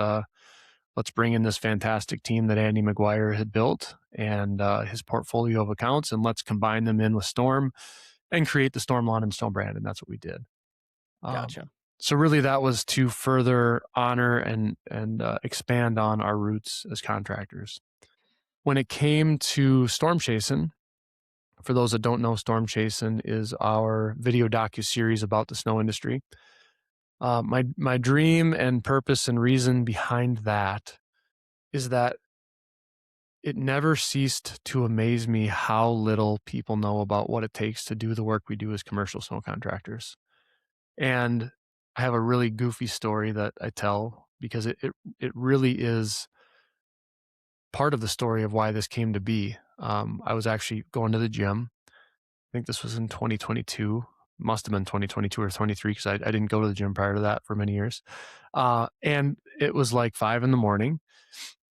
bring in this fantastic team that Andy McGuire had built and his portfolio of accounts, and let's combine them in with Storm and create the Storm Lawn and Snow brand. And that's what we did. Gotcha. So really that was to further honor and expand on our roots as contractors. When it came to Storm Chasing, for those that don't know, Storm Chasing is our video docuseries about the snow industry. My dream and purpose and reason behind that is that it never ceased to amaze me how little people know about what it takes to do the work we do as commercial snow contractors. And I have a really goofy story that I tell because it really is part of the story of why this came to be. I was actually going to the gym. I think this was in 2022. Must have been 2022 or 23 because I didn't go to the gym prior to that for many years. And it was like 5 a.m.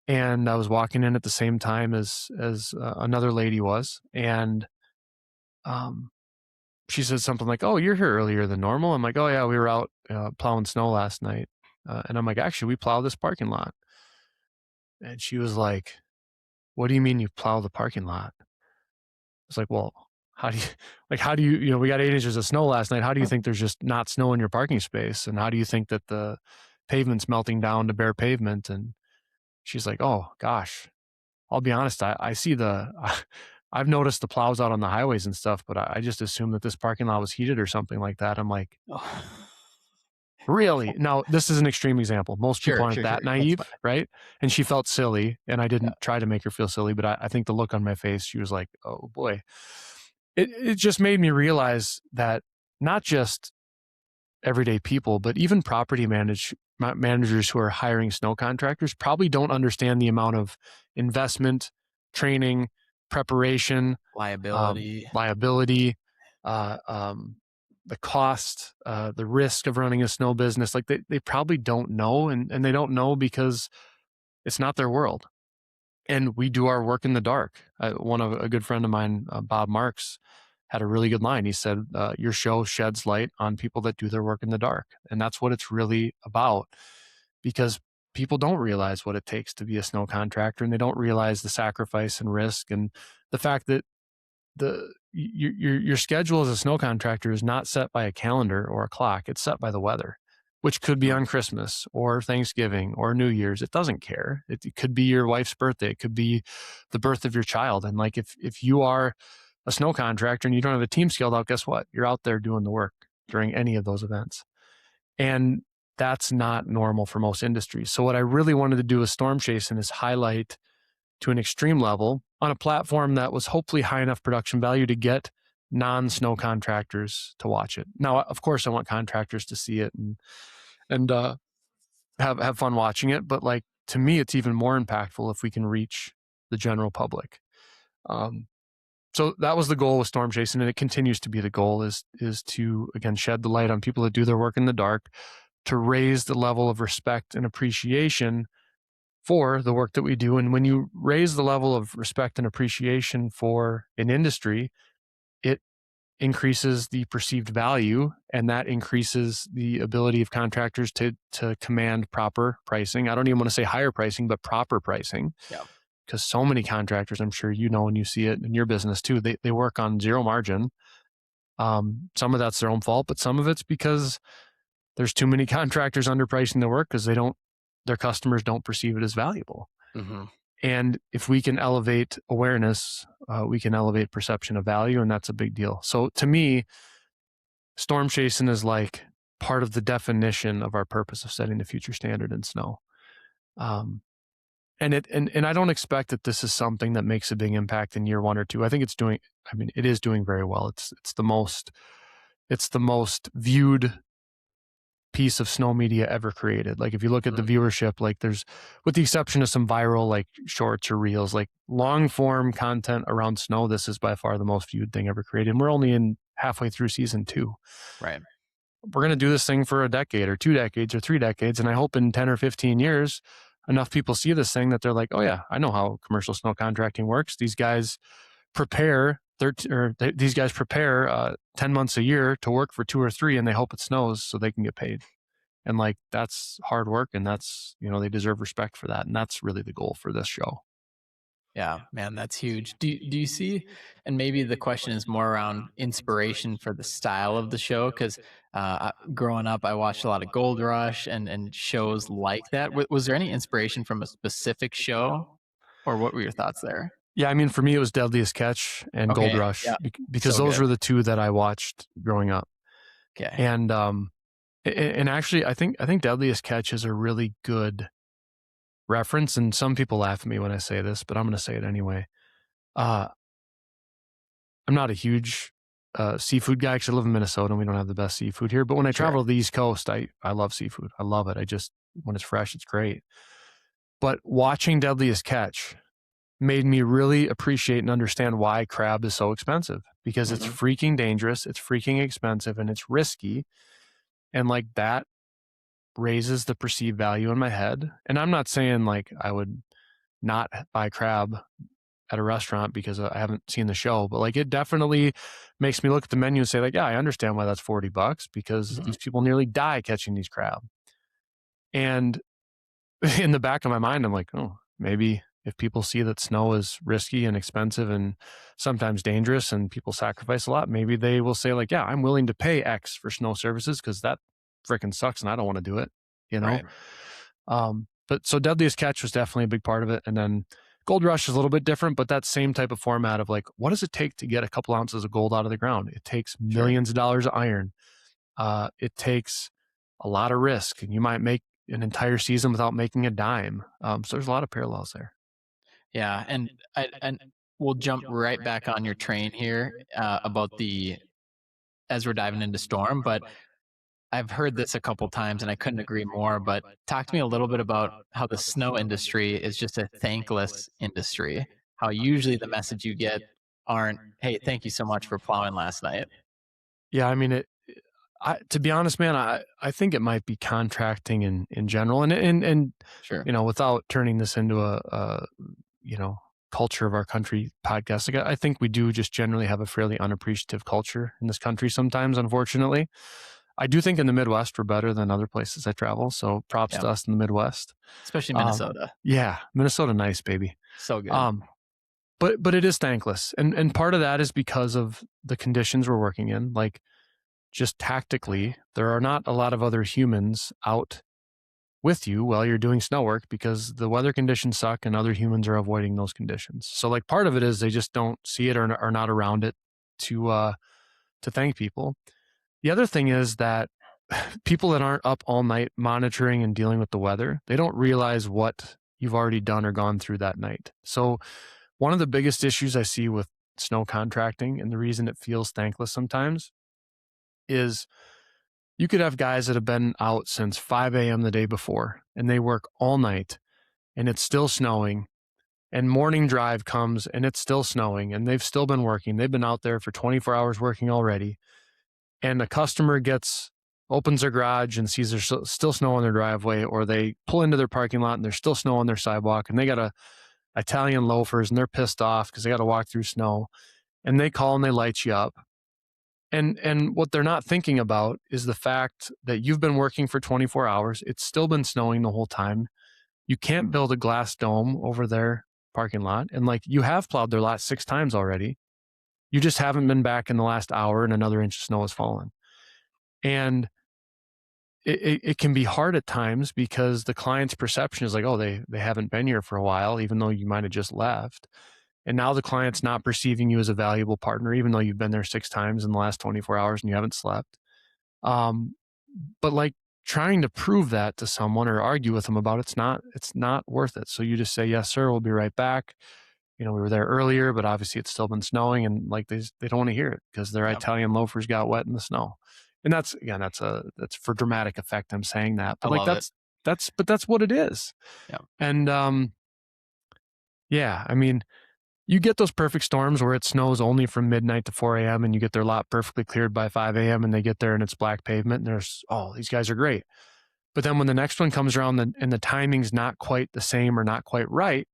and I was walking in at the same time as another lady was. And she said something like, "Oh, you're here earlier than normal." I'm like, "Oh yeah, we were out plowing snow last night." And I'm like, "Actually, we plow this parking lot." And she was like, "What do you mean you plow the parking lot?" It's like, "Well, how do you, we got 8 inches of snow last night. How do you think there's just not snow in your parking space? And how do you think that the pavement's melting down to bare pavement?" And she's like, "Oh gosh, I'll be honest. I see I've noticed the plows out on the highways and stuff, but I just assumed that this parking lot was heated or something like that." I'm like, "Really?" Now, this is an extreme example. Most people aren't that naive, right? And she felt silly, and I didn't try to make her feel silly, but I think the look on my face, she was like, "Oh boy." It just made me realize that not just everyday people, but even property managers who are hiring snow contractors probably don't understand the amount of investment, training, preparation, liability, the cost, the risk of running a snow business. Like they probably don't know, and they don't know because it's not their world. And we do our work in the dark. A good friend of mine, Bob Marks, had a really good line. He said, "Your show sheds light on people that do their work in the dark." And that's what it's really about, because people don't realize what it takes to be a snow contractor, and they don't realize the sacrifice and risk, and the fact that your schedule as a snow contractor is not set by a calendar or a clock. It's set by the weather, which could be on Christmas or Thanksgiving or New Year's. It doesn't care. It could be your wife's birthday. It could be the birth of your child. And like, if you are a snow contractor and you don't have a team scaled out, guess what? You're out there doing the work during any of those events. And that's not normal for most industries. So what I really wanted to do with Storm Chasing is highlight to an extreme level on a platform that was hopefully high enough production value to get non-snow contractors to watch it. Now, of course, I want contractors to see it and have fun watching it. But like, to me, it's even more impactful if we can reach the general public. So that was the goal with Storm Chasing, and it continues to be the goal, is to, again, shed the light on people that do their work in the dark, to raise the level of respect and appreciation for the work that we do. And when you raise the level of respect and appreciation for an industry, it increases the perceived value, and that increases the ability of contractors to command proper pricing. I don't even want to say higher pricing, but proper pricing. Yeah. Because so many contractors, I'm sure you know, and you see it in your business too, they work on zero margin. Some of that's their own fault, but some of it's because there's too many contractors underpricing their work because their customers don't perceive it as valuable. Mm-hmm. And if we can elevate awareness, we can elevate perception of value, and that's a big deal. So to me, storm chasing is like part of the definition of our purpose of setting the future standard in snow. And I don't expect that this is something that makes a big impact in year 1 or 2. I think it is doing very well. It's the most viewed piece of snow media ever created. Like if you look at the viewership, like there's, with the exception of some viral like shorts or reels, like long form content around snow, this is by far the most viewed thing ever created. And we're only in halfway through season 2. Right. We're going to do this thing for a decade or 2 decades or 3 decades. And I hope in 10 or 15 years, enough people see this thing that they're like, oh yeah, I know how commercial snow contracting works. These guys prepare 10 months a year to work for 2 or 3, and they hope it snows so they can get paid. And like, that's hard work, and that's, they deserve respect for that. And that's really the goal for this show. Yeah, man, that's huge. Do you see, and maybe the question is more around inspiration for the style of the show, because growing up, I watched a lot of Gold Rush and shows like that. Was there any inspiration from a specific show, or what were your thoughts there? Yeah, I mean, for me, it was Deadliest Catch and Gold Rush, because those were the 2 that I watched growing up. Okay. And actually, I think Deadliest Catch is a really good reference, and some people laugh at me when I say this, but I'm going to say it anyway. I'm not a huge seafood guy, because I live in Minnesota and we don't have the best seafood here. But when I travel to the East Coast, I love seafood. I love it. When it's fresh, it's great. But watching Deadliest Catch made me really appreciate and understand why crab is so expensive, because it's freaking dangerous, it's freaking expensive, and it's risky. And like, that raises the perceived value in my head. And I'm not saying like I would not buy crab at a restaurant because I haven't seen the show, but like, it definitely makes me look at the menu and say like, yeah, I understand why that's $40, because these people nearly die catching these crab. And in the back of my mind, I'm like, oh, maybe if people see that snow is risky and expensive and sometimes dangerous and people sacrifice a lot, maybe they will say like, yeah, I'm willing to pay X for snow services because that freaking sucks and I don't want to do it, Right. But so Deadliest Catch was definitely a big part of it. And then Gold Rush is a little bit different, but that same type of format of like, what does it take to get a couple ounces of gold out of the ground? It takes millions of dollars of iron. It takes a lot of risk, and you might make an entire season without making a dime. So there's a lot of parallels there. Yeah, and we'll jump right back on your train here about as we're diving into Storm, but I've heard this a couple times and I couldn't agree more, but talk to me a little bit about how the snow industry is just a thankless industry. How usually the message you get aren't, hey, thank you so much for plowing last night. Yeah, I mean, to be honest, man, I think it might be contracting in general, and Sure. Without turning this into a culture of our country podcast, like I think we do just generally have a fairly unappreciative culture in this country sometimes, unfortunately. I do think in the Midwest we're better than other places I travel, so props to us in the Midwest, especially Minnesota. Yeah, Minnesota, nice, baby. So good. But it is thankless, and part of that is because of the conditions we're working in. Like, just tactically, there are not a lot of other humans out with you while you're doing snow work because the weather conditions suck and other humans are avoiding those conditions. So like, part of it is they just don't see it or are not around it to thank people. The other thing is that people that aren't up all night monitoring and dealing with the weather, they don't realize what you've already done or gone through that night. So one of the biggest issues I see with snow contracting, and the reason it feels thankless sometimes, is you could have guys that have been out since 5 a.m. the day before, and they work all night, and it's still snowing, and morning drive comes, and it's still snowing, and they've still been working. They've been out there for 24 hours working already, and a customer opens their garage and sees there's still snow on their driveway, or they pull into their parking lot and there's still snow on their sidewalk, and they got Italian loafers, and they're pissed off because they got to walk through snow, and they call and they light you up. And what they're not thinking about is the fact that you've been working for 24 hours. It's still been snowing the whole time. You can't build a glass dome over their parking lot. And like, you have plowed their lot 6 times already. You just haven't been back in the last hour and another inch of snow has fallen. And it can be hard at times because the client's perception is like, oh, they haven't been here for a while, even though you might have just left. And now the client's not perceiving you as a valuable partner, even though you've been there 6 times in the last 24 hours and you haven't slept. But like trying to prove that to someone or argue with them about it's not worth it. So you just say, yes, sir, we'll be right back. We were there earlier, but obviously it's still been snowing, and like they don't want to hear it because their Italian loafers got wet in the snow. And that's for dramatic effect. I'm saying that, but I like love that's what it is. Yeah. And yeah, I mean, you get those perfect storms where it snows only from midnight to 4 a.m. and you get their lot perfectly cleared by 5 a.m. and they get there and it's black pavement and these guys are great. But then when the next one comes around and the timing's not quite the same or not quite right,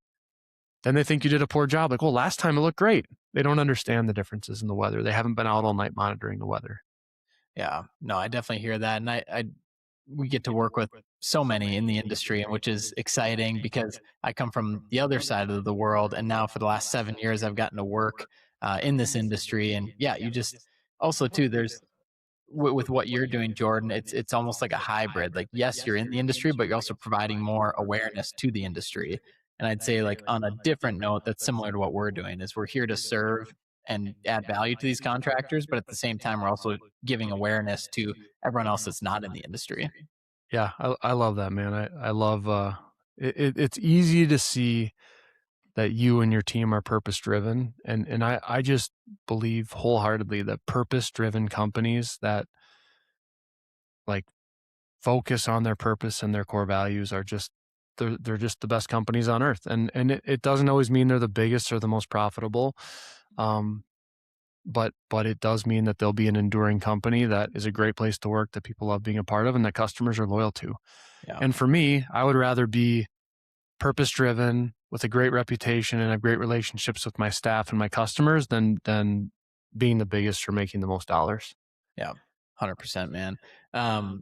then they think you did a poor job. Like, well, last time it looked great. They don't understand the differences in the weather. They haven't been out all night monitoring the weather. Yeah, no, I definitely hear that. And we get to work with so many in the industry, and which is exciting because I come from the other side of the world. And now for the last 7 years, I've gotten to work in this industry. And yeah, you just also too, there's with what you're doing, Jordan, it's almost like a hybrid. Like, yes, you're in the industry, but you're also providing more awareness to the industry. And I'd say, like, on a different note, that's similar to what we're doing, is we're here to serve and add value to these contractors, but at the same time, we're also giving awareness to everyone else that's not in the industry. Yeah, I love that, man. I love it's easy to see that you and your team are purpose driven, and I just believe wholeheartedly that purpose driven companies that like focus on their purpose and their core values are just they're just the best companies on earth. And it doesn't always mean they're the biggest or the most profitable. But it does mean that they'll be an enduring company that is a great place to work, that people love being a part of, and that customers are loyal to. Yeah. And for me, I would rather be purpose driven with a great reputation and have great relationships with my staff and my customers than being the biggest or making the most dollars. Yeah, 100%, man.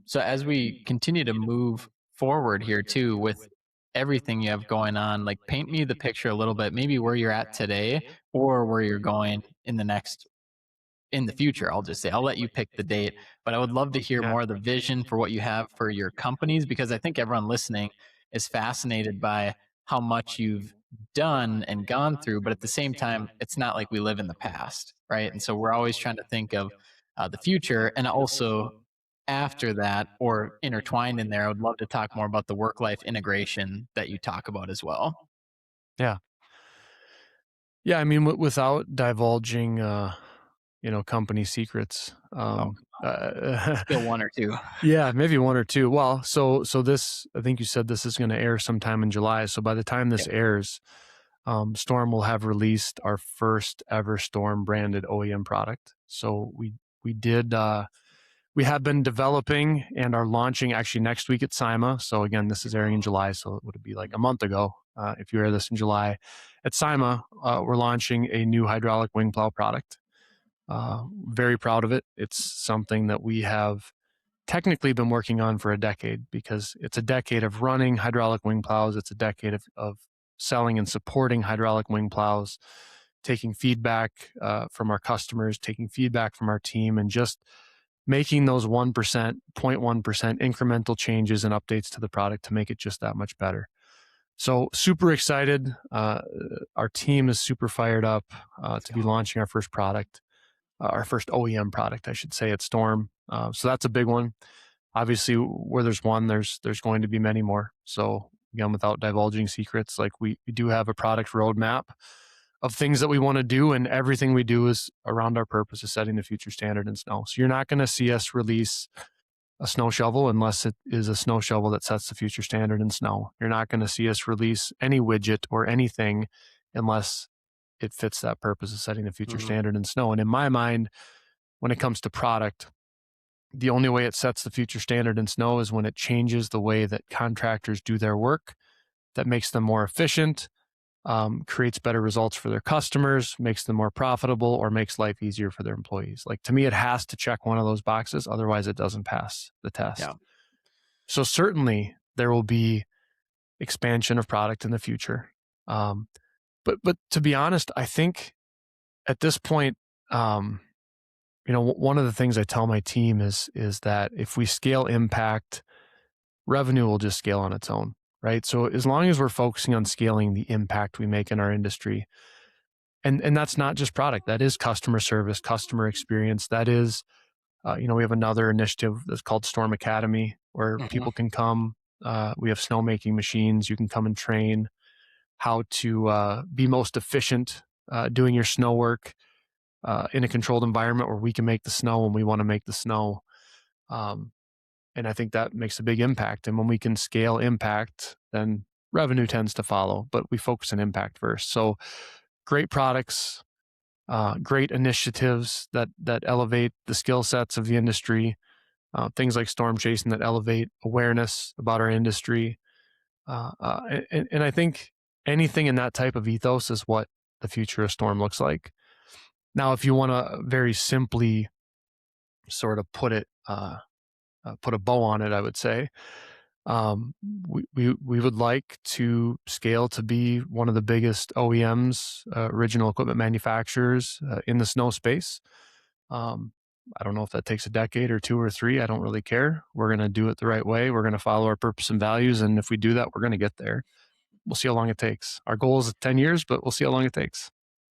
So as we continue to move forward here too, with everything you have going on, like, paint me the picture a little bit, maybe where you're at today or where you're going in the future. I'll just say, I'll let you pick the date, but I would love to hear more of the vision for what you have for your companies, because I think everyone listening is fascinated by how much you've done and gone through. But at the same time, it's not like we live in the past, right? And so we're always trying to think of the future, and also after that, or intertwined in there. I would love to talk more about the work life integration that you talk about as well. Yeah. Yeah. I mean, without divulging, company secrets. Still one or two. Yeah, maybe one or two. Well, so this, I think you said this is going to air sometime in July. So by the time this airs, Storm will have released our first ever Storm branded OEM product. So we have been developing and are launching actually next week at SIMA. So again, this is airing in July, so it would be like a month ago. If you air this in July at SIMA, we're launching a new hydraulic wing plow product. Very proud of it. It's something that we have technically been working on for a decade, because it's a decade of running hydraulic wing plows. It's a decade of selling and supporting hydraulic wing plows, taking feedback from our customers, taking feedback from our team, and just making those 1%, 0.1% incremental changes and updates to the product to make it just that much better. So super excited. Our team is super fired up to be launching our first product. Our first OEM product, I should say, at Storm. So that's a big one. Obviously, where there's one, there's going to be many more. So again, without divulging secrets, like we do have a product roadmap of things that we want to do, and everything we do is around our purpose of setting the future standard in snow. So you're not going to see us release a snow shovel unless it is a snow shovel that sets the future standard in snow. You're not going to see us release any widget or anything unless it fits that purpose of setting the future standard in snow. And in my mind, when it comes to product, the only way it sets the future standard in snow is when it changes the way that contractors do their work, that makes them more efficient, creates better results for their customers, makes them more profitable, or makes life easier for their employees. Like, to me, it has to check one of those boxes. Otherwise, it doesn't pass the test. Yeah. So certainly there will be expansion of product in the future. But to be honest, I think at this point, one of the things I tell my team is that if we scale impact, revenue will just scale on its own, right? So as long as we're focusing on scaling the impact we make in our industry, and that's not just product, that is customer service, customer experience, that is, we have another initiative that's called Storm Academy, where people can come. We have snowmaking machines. You can come and train how to be most efficient doing your snow work in a controlled environment where we can make the snow when we want to make the snow. And I think that makes a big impact. And when we can scale impact, then revenue tends to follow, but we focus on impact first. So great products, great initiatives that elevate the skill sets of the industry, things like storm chasing that elevate awareness about our industry. And I think anything in that type of ethos is what the future of storm looks like. Now, if you want to very simply sort of put a bow on it, I would say we would like to scale to be one of the biggest OEMs, original equipment manufacturers in the snow space. I don't know if that takes a decade or 2 or 3. I don't really care. We're going to do it the right way. We're going to follow our purpose and values. And if we do that, we're going to get there. We'll see how long it takes. Our goal is 10 years, but we'll see how long it takes.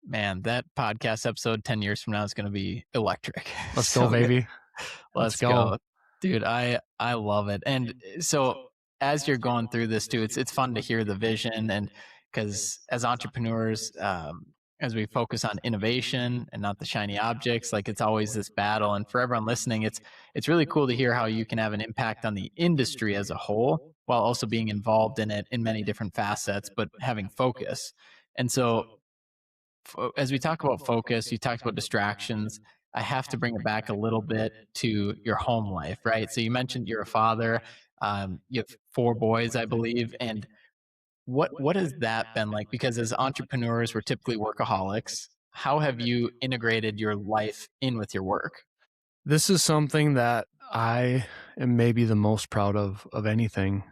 Man, that podcast episode 10 years from now is going to be electric. Let's go, baby. Let's go. Dude, I love it. And so as you're going through this too, it's fun to hear the vision, and because as entrepreneurs, as we focus on innovation and not the shiny objects, like it's always this battle. And for everyone listening, it's really cool to hear how you can have an impact on the industry as a whole while also being involved in it in many different facets, but having focus. And so as we talk about focus, you talked about distractions. I have to bring it back a little bit to your home life, right? So you mentioned you're a father. You have 4 boys, I believe. And what has that been like? Because as entrepreneurs, we're typically workaholics. How have you integrated your life in with your work? This is something that I am maybe the most proud of anything,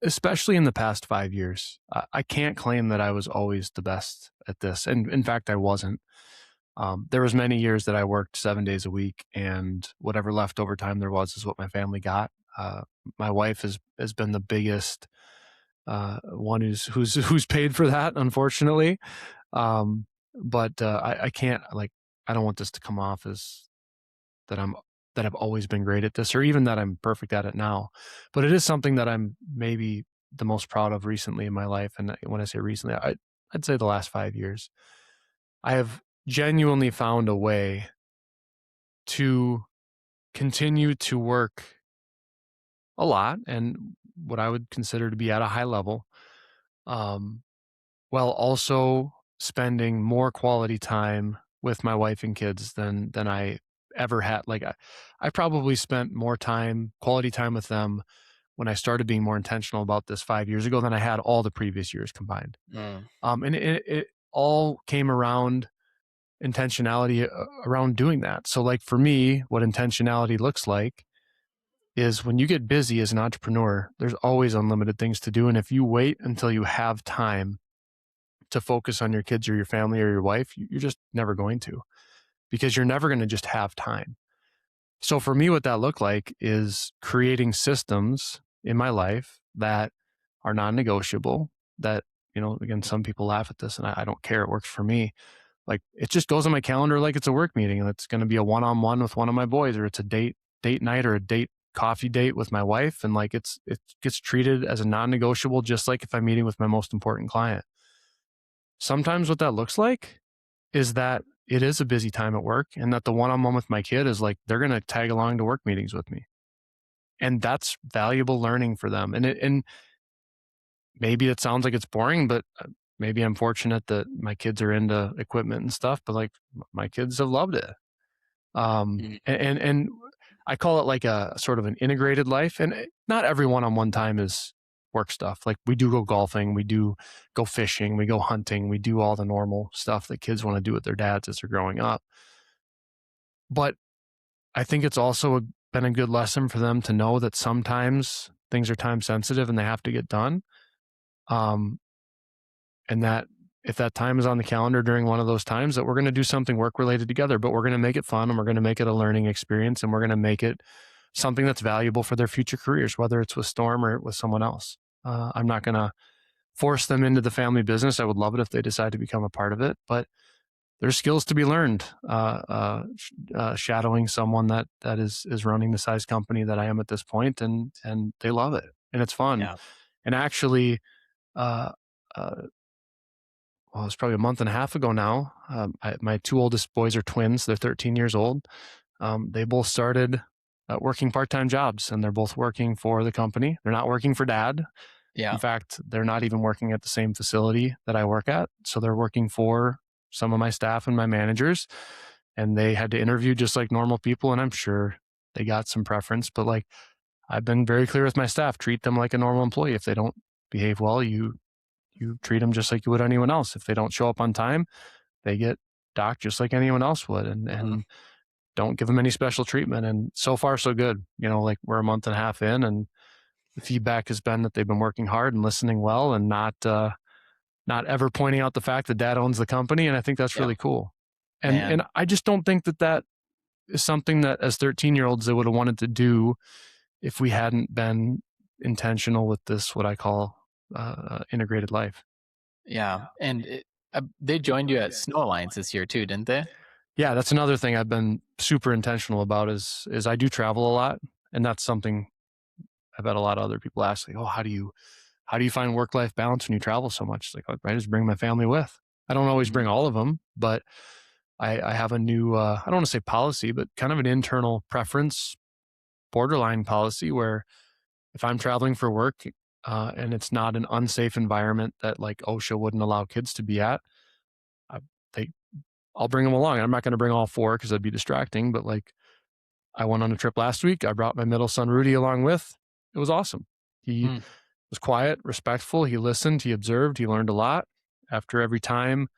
especially in the past 5 years. I can't claim that I was always the best at this. And in fact, I wasn't. There was many years that I worked 7 days a week, and whatever leftover time there was is what my family got. My wife has been the biggest one who's paid for that, unfortunately. But I can't, I don't want this to come off as that I've always been great at this, or even that I'm perfect at it now. But it is something that I'm maybe the most proud of recently in my life. And when I say recently, I'd say the last 5 years. I have genuinely found a way to continue to work a lot and what I would consider to be at a high level, while also spending more quality time with my wife and kids than I ever had. I probably spent more quality time with them when I started being more intentional about this 5 years ago than I had all the previous years combined. And it all came around intentionality around doing that. So for me, what intentionality looks like is when you get busy as an entrepreneur, there's always unlimited things to do. And if you wait until you have time to focus on your kids or your family or your wife, you're just never going to, because you're never going to just have time. So for me, what that looked like is creating systems in my life that are non-negotiable, that, again, some people laugh at this and I don't care. It works for me. It just goes on my calendar like it's a work meeting, and it's going to be a one-on-one with one of my boys, or it's a date night or a date coffee date with my wife. And it gets treated as a non-negotiable, just like if I'm meeting with my most important client. Sometimes what that looks like is that it is a busy time at work, and that the one-on-one with my kid is they're going to tag along to work meetings with me. And that's valuable learning for them. And maybe it sounds like it's boring, but maybe I'm fortunate that my kids are into equipment and stuff, but my kids have loved it. And I call it a sort of an integrated life. And not every one-on-one time is work stuff. We do go golfing, we do go fishing, we go hunting, we do all the normal stuff that kids want to do with their dads as they're growing up. But I think it's also been a good lesson for them to know that sometimes things are time sensitive and they have to get done. And that if that time is on the calendar during one of those times, that we're going to do something work related together, but we're going to make it fun and we're going to make it a learning experience and we're going to make it something that's valuable for their future careers, whether it's with Storm or with someone else. I'm not going to force them into the family business. I would love it if they decide to become a part of it, but there's skills to be learned shadowing someone that is running the size company that I am at this point, and they love it and it's fun. Yeah. And actually, uh, well, it's probably a month and a half ago now. My two oldest boys are twins. They're 13 years old. They both started working part-time jobs, and they're both working for the company. They're not working for dad. Yeah. In fact, they're not even working at the same facility that I work at. So they're working for some of my staff and my managers, and they had to interview just like normal people. And I'm sure they got some preference, but like I've been very clear with my staff, treat them like a normal employee. If they don't behave well, you treat them just like you would anyone else. If they don't show up on time, they get docked just like anyone else would, and don't give them any special treatment. And so far, so good. Like we're a month and a half in, and the feedback has been that they've been working hard and listening well, and not ever pointing out the fact that dad owns the company. And I think that's really cool. And I just don't think that is something that as 13-year-olds they would have wanted to do if we hadn't been intentional with this, what I call integrated life. Yeah. And they joined you at Snow Alliance this year too, didn't they? Yeah, that's another thing I've been super intentional about is I do travel a lot, and that's something I've had a lot of other people ask, like, oh, how do you find work-life balance when you travel so much? It's like, I just bring my family with. I don't always bring all of them, but I have a new, I don't want to say policy, but kind of an internal preference, borderline policy, where if I'm traveling for work and it's not an unsafe environment that like OSHA wouldn't allow kids to be at, I'll bring them along. I'm not going to bring all four because that'd be distracting, but like I went on a trip last week. I brought my middle son, Rudy, along with. It was awesome. He was quiet, respectful. He listened, he observed, he learned a lot. After every time,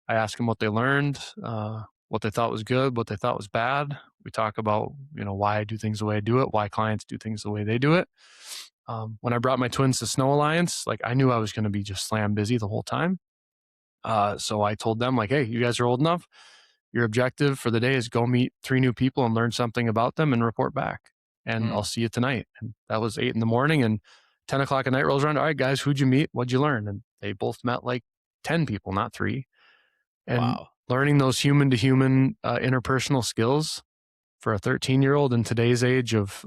I asked him what they learned, what they thought was good, what they thought was bad. We talk about, why I do things the way I do it, why clients do things the way they do it. When I brought my twins to Snow Alliance, like I knew I was going to be just slam busy the whole time. So I told them like, hey, you guys are old enough. Your objective for the day is go meet 3 new people and learn something about them and report back. And I'll see you tonight. And that was 8 a.m. and 10 o'clock at night rolls around. All right, guys, who'd you meet? What'd you learn? And they both met like 10 people, not 3. And learning those human to human interpersonal skills for a 13-year-old in today's age of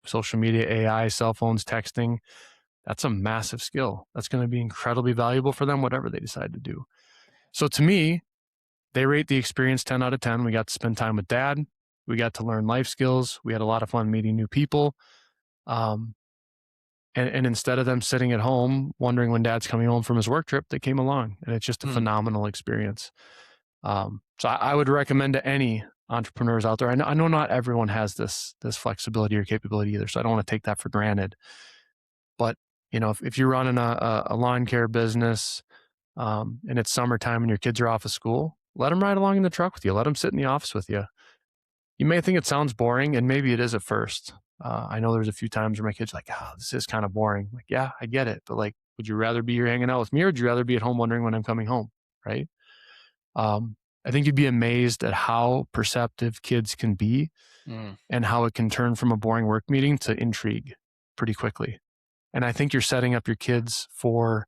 social media, AI, cell phones, texting, that's a massive skill. That's going to be incredibly valuable for them, whatever they decide to do. So to me, they rate the experience 10 out of 10. We got to spend time with dad. We got to learn life skills. We had a lot of fun meeting new people. And instead of them sitting at home wondering when dad's coming home from his work trip, they came along, and it's just a phenomenal experience. So I would recommend to any entrepreneurs out there. I know not everyone has this flexibility or capability either, so I don't want to take that for granted. But if you're running a lawn care business and it's summertime and your kids are off of school, let them ride along in the truck with you. Let them sit in the office with you. You may think it sounds boring, and maybe it is at first. I know there's a few times where my kids are like, oh, this is kind of boring. Like, yeah, I get it. But like, would you rather be here hanging out with me, or would you rather be at home wondering when I'm coming home? Right. I think you'd be amazed at how perceptive kids can be and how it can turn from a boring work meeting to intrigue pretty quickly. And I think you're setting up your kids for,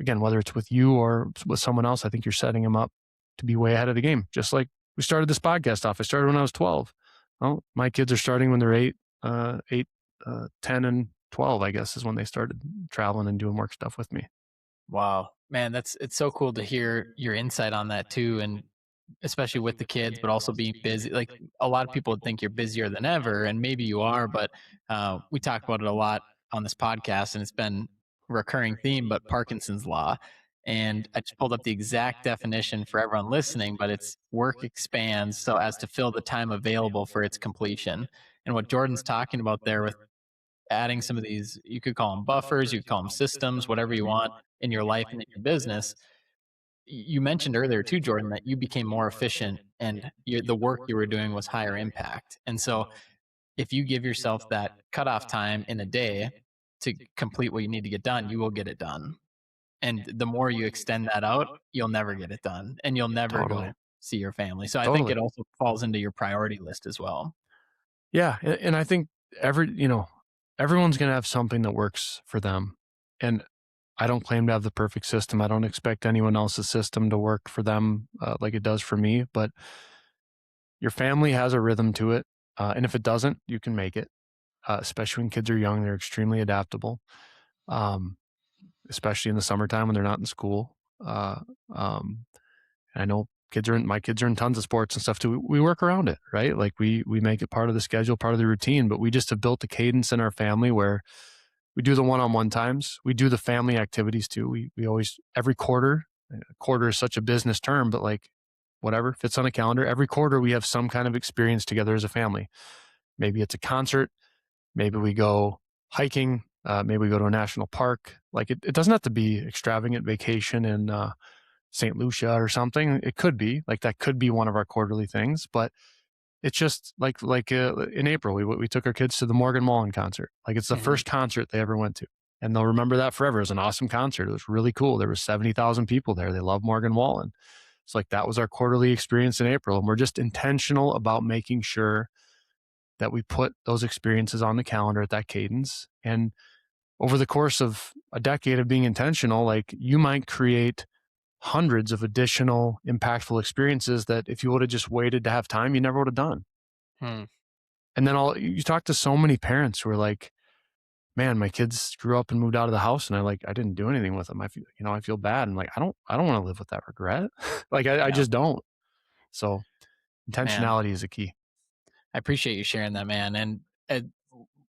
again, whether it's with you or with someone else, I think you're setting them up to be way ahead of the game. Just like we started this podcast off. I started when I was 12. Well, my kids are starting when they're 8, 10, and 12, I guess, is when they started traveling and doing work stuff with me. Wow, man, it's so cool to hear your insight on that too. And especially with the kids, but also being busy. Like a lot of people would think you're busier than ever, and maybe you are, but we talk about it a lot on this podcast, and it's been a recurring theme, but Parkinson's law. And I just pulled up the exact definition for everyone listening, but it's work expands so as to fill the time available for its completion. And what Jordan's talking about there with adding some of these, you could call them buffers, you could call them systems, whatever you want in your life and in your business. You mentioned earlier too, Jordan, that you became more efficient and the work you were doing was higher impact. And so if you give yourself that cutoff time in a day to complete what you need to get done, you will get it done. And the more you extend that out, you'll never get it done and you'll never Totally. go see your family. So I think Totally. it also falls into your priority list as well. Yeah. And I think everyone's going to have something that works for them. And I don't claim to have the perfect system. I don't expect anyone else's system to work for them like it does for me, but your family has a rhythm to it. And if it doesn't, you can make it, especially when kids are young. They're extremely adaptable, um, especially in the summertime when they're not in school. Um, I know my kids are in tons of sports and stuff too. We work around it, right? Like we make it part of the schedule, part of the routine, but we just have built a cadence in our family where we do the one-on-one times. We do the family activities too. We always, every quarter is such a business term, but like whatever fits on a calendar, every quarter we have some kind of experience together as a family. Maybe it's a concert. Maybe we go hiking. Maybe we go to a national park. Like it doesn't have to be extravagant vacation in St. Lucia or something. It could be like that could be one of our quarterly things, but it's just like in April, we took our kids to the Morgan Wallen concert. Like it's the first concert they ever went to, and they'll remember that forever. It was an awesome concert. It was really cool. There was 70,000 people there. They love Morgan Wallen. It's like that was our quarterly experience in April, and we're just intentional about making sure that we put those experiences on the calendar at that cadence. And over the course of a decade of being intentional, like you might create hundreds of additional impactful experiences that if you would have just waited to have time, you never would have done. Hmm. And then you talk to so many parents who are like, man, my kids grew up and moved out of the house and I didn't do anything with them. I feel bad. And like, I don't want to live with that regret. Like I just don't. So Man, intentionality is a key. I appreciate you sharing that, man. And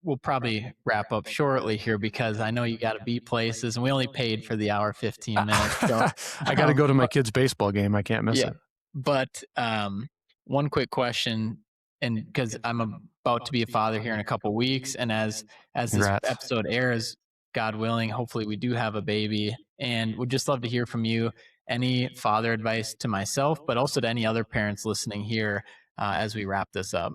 we'll probably wrap up shortly here because I know you got to be places, and we only paid for the hour 15 minutes. So I got to go to my kid's baseball game. I can't miss it. But one quick question, and because I'm about to be a father here in a couple weeks, and as this Congrats. episode airs, God willing, hopefully we do have a baby, and would just love to hear from you. Any father advice to myself, but also to any other parents listening here as we wrap this up.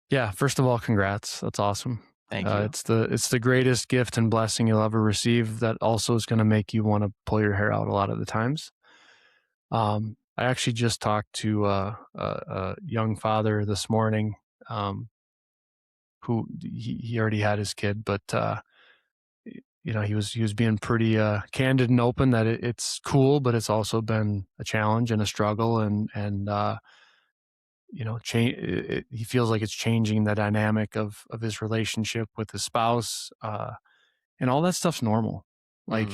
Yeah. First of all, congrats. That's awesome. Thank you. It's the greatest gift and blessing you'll ever receive. That also is going to make you want to pull your hair out a lot of the times. I actually just talked to a young father this morning, who he already had his kid, but he was being pretty candid and open that it's cool, but it's also been a challenge and a struggle, and he feels like it's changing the dynamic of his relationship with his spouse, and all that stuff's normal. Like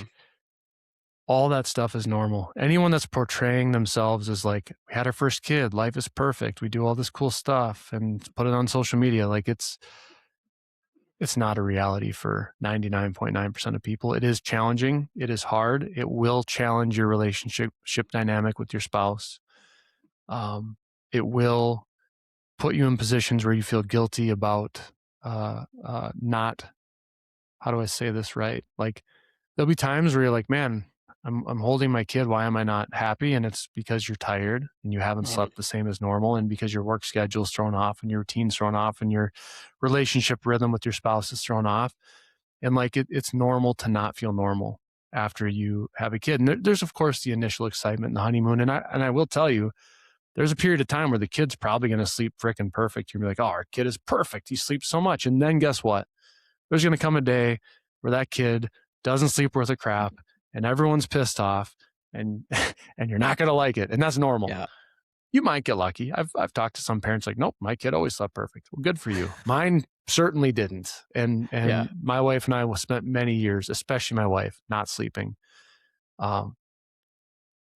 all that stuff is normal. Anyone that's portraying themselves as like, we had our first kid, life is perfect, we do all this cool stuff and put it on social media, like it's not a reality for 99.9% of people. It is challenging. It is hard. It will challenge your relationship dynamic with your spouse. It will put you in positions where you feel guilty about not, how do I say this right? Like there'll be times where you're like, man, I'm holding my kid. Why am I not happy? And it's because you're tired and you haven't slept the same as normal, and because your work schedule's thrown off and your routine's thrown off and your relationship rhythm with your spouse is thrown off. And like it's normal to not feel normal after you have a kid. And there's of course the initial excitement and the honeymoon. And I will tell you, there's a period of time where the kid's probably going to sleep frickin' perfect. You're gonna be like, oh, our kid is perfect. He sleeps so much. And then guess what? There's going to come a day where that kid doesn't sleep worth a crap and everyone's pissed off, and you're not going to like it. And that's normal. Yeah. You might get lucky. I've talked to some parents like, nope, my kid always slept perfect. Well, good for you. Mine certainly didn't. And my wife and I spent many years, especially my wife, not sleeping.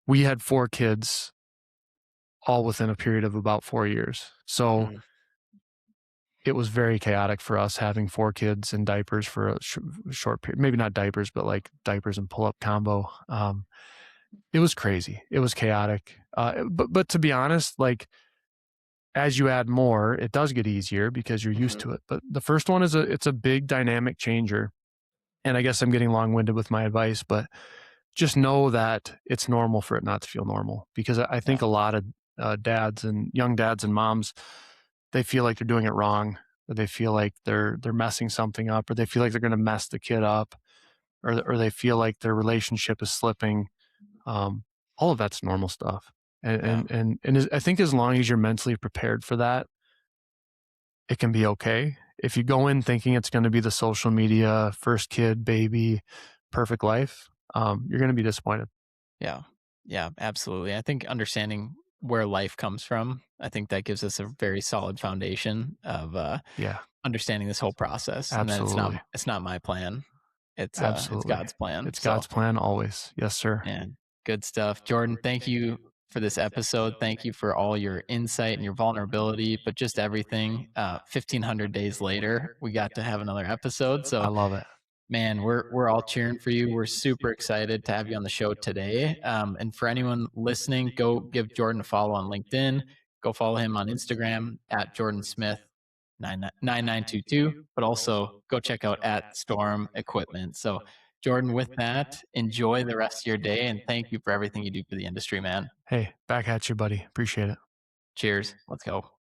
We had 4 kids all within a period of about 4 years. So it was very chaotic for us having 4 kids in diapers for a short period. Maybe not diapers, but like diapers and pull-up combo. It was crazy. It was chaotic. But to be honest, like as you add more, it does get easier because you're used to it. But the first one it's a big dynamic changer. And I guess I'm getting long-winded with my advice, but just know that it's normal for it not to feel normal, because I think a lot of dads and young dads and moms, they feel like they're doing it wrong, or they feel like they're messing something up, or they feel like they're going to mess the kid up. or they feel like their relationship is slipping. All of that's normal stuff. I think as long as you're mentally prepared for that, it can be okay. If you go in thinking it's going to be the social media, first kid, baby, perfect life, you're going to be disappointed. Yeah. Yeah, absolutely. I think understanding where life comes from, I think that gives us a very solid foundation of Yeah, understanding this whole process. And then absolutely. it's not my plan. It's Absolutely. God's plan. It's So God's plan always. Yes, sir. man, good stuff. Jordan, thank you for this episode. Thank you for all your insight and your vulnerability, but just everything. 1,500 days later, we got to have another episode. I So love it. man, we're all cheering for you. We're super excited to have you on the show today. And for anyone listening, go give Jordan a follow on LinkedIn. Go follow him on Instagram at Jordan Smith 9922. But also go check out at Storm Equipment. So Jordan, with that, enjoy the rest of your day and thank you for everything you do for the industry, man. Hey, back at you, buddy. Appreciate it. Cheers. Let's go.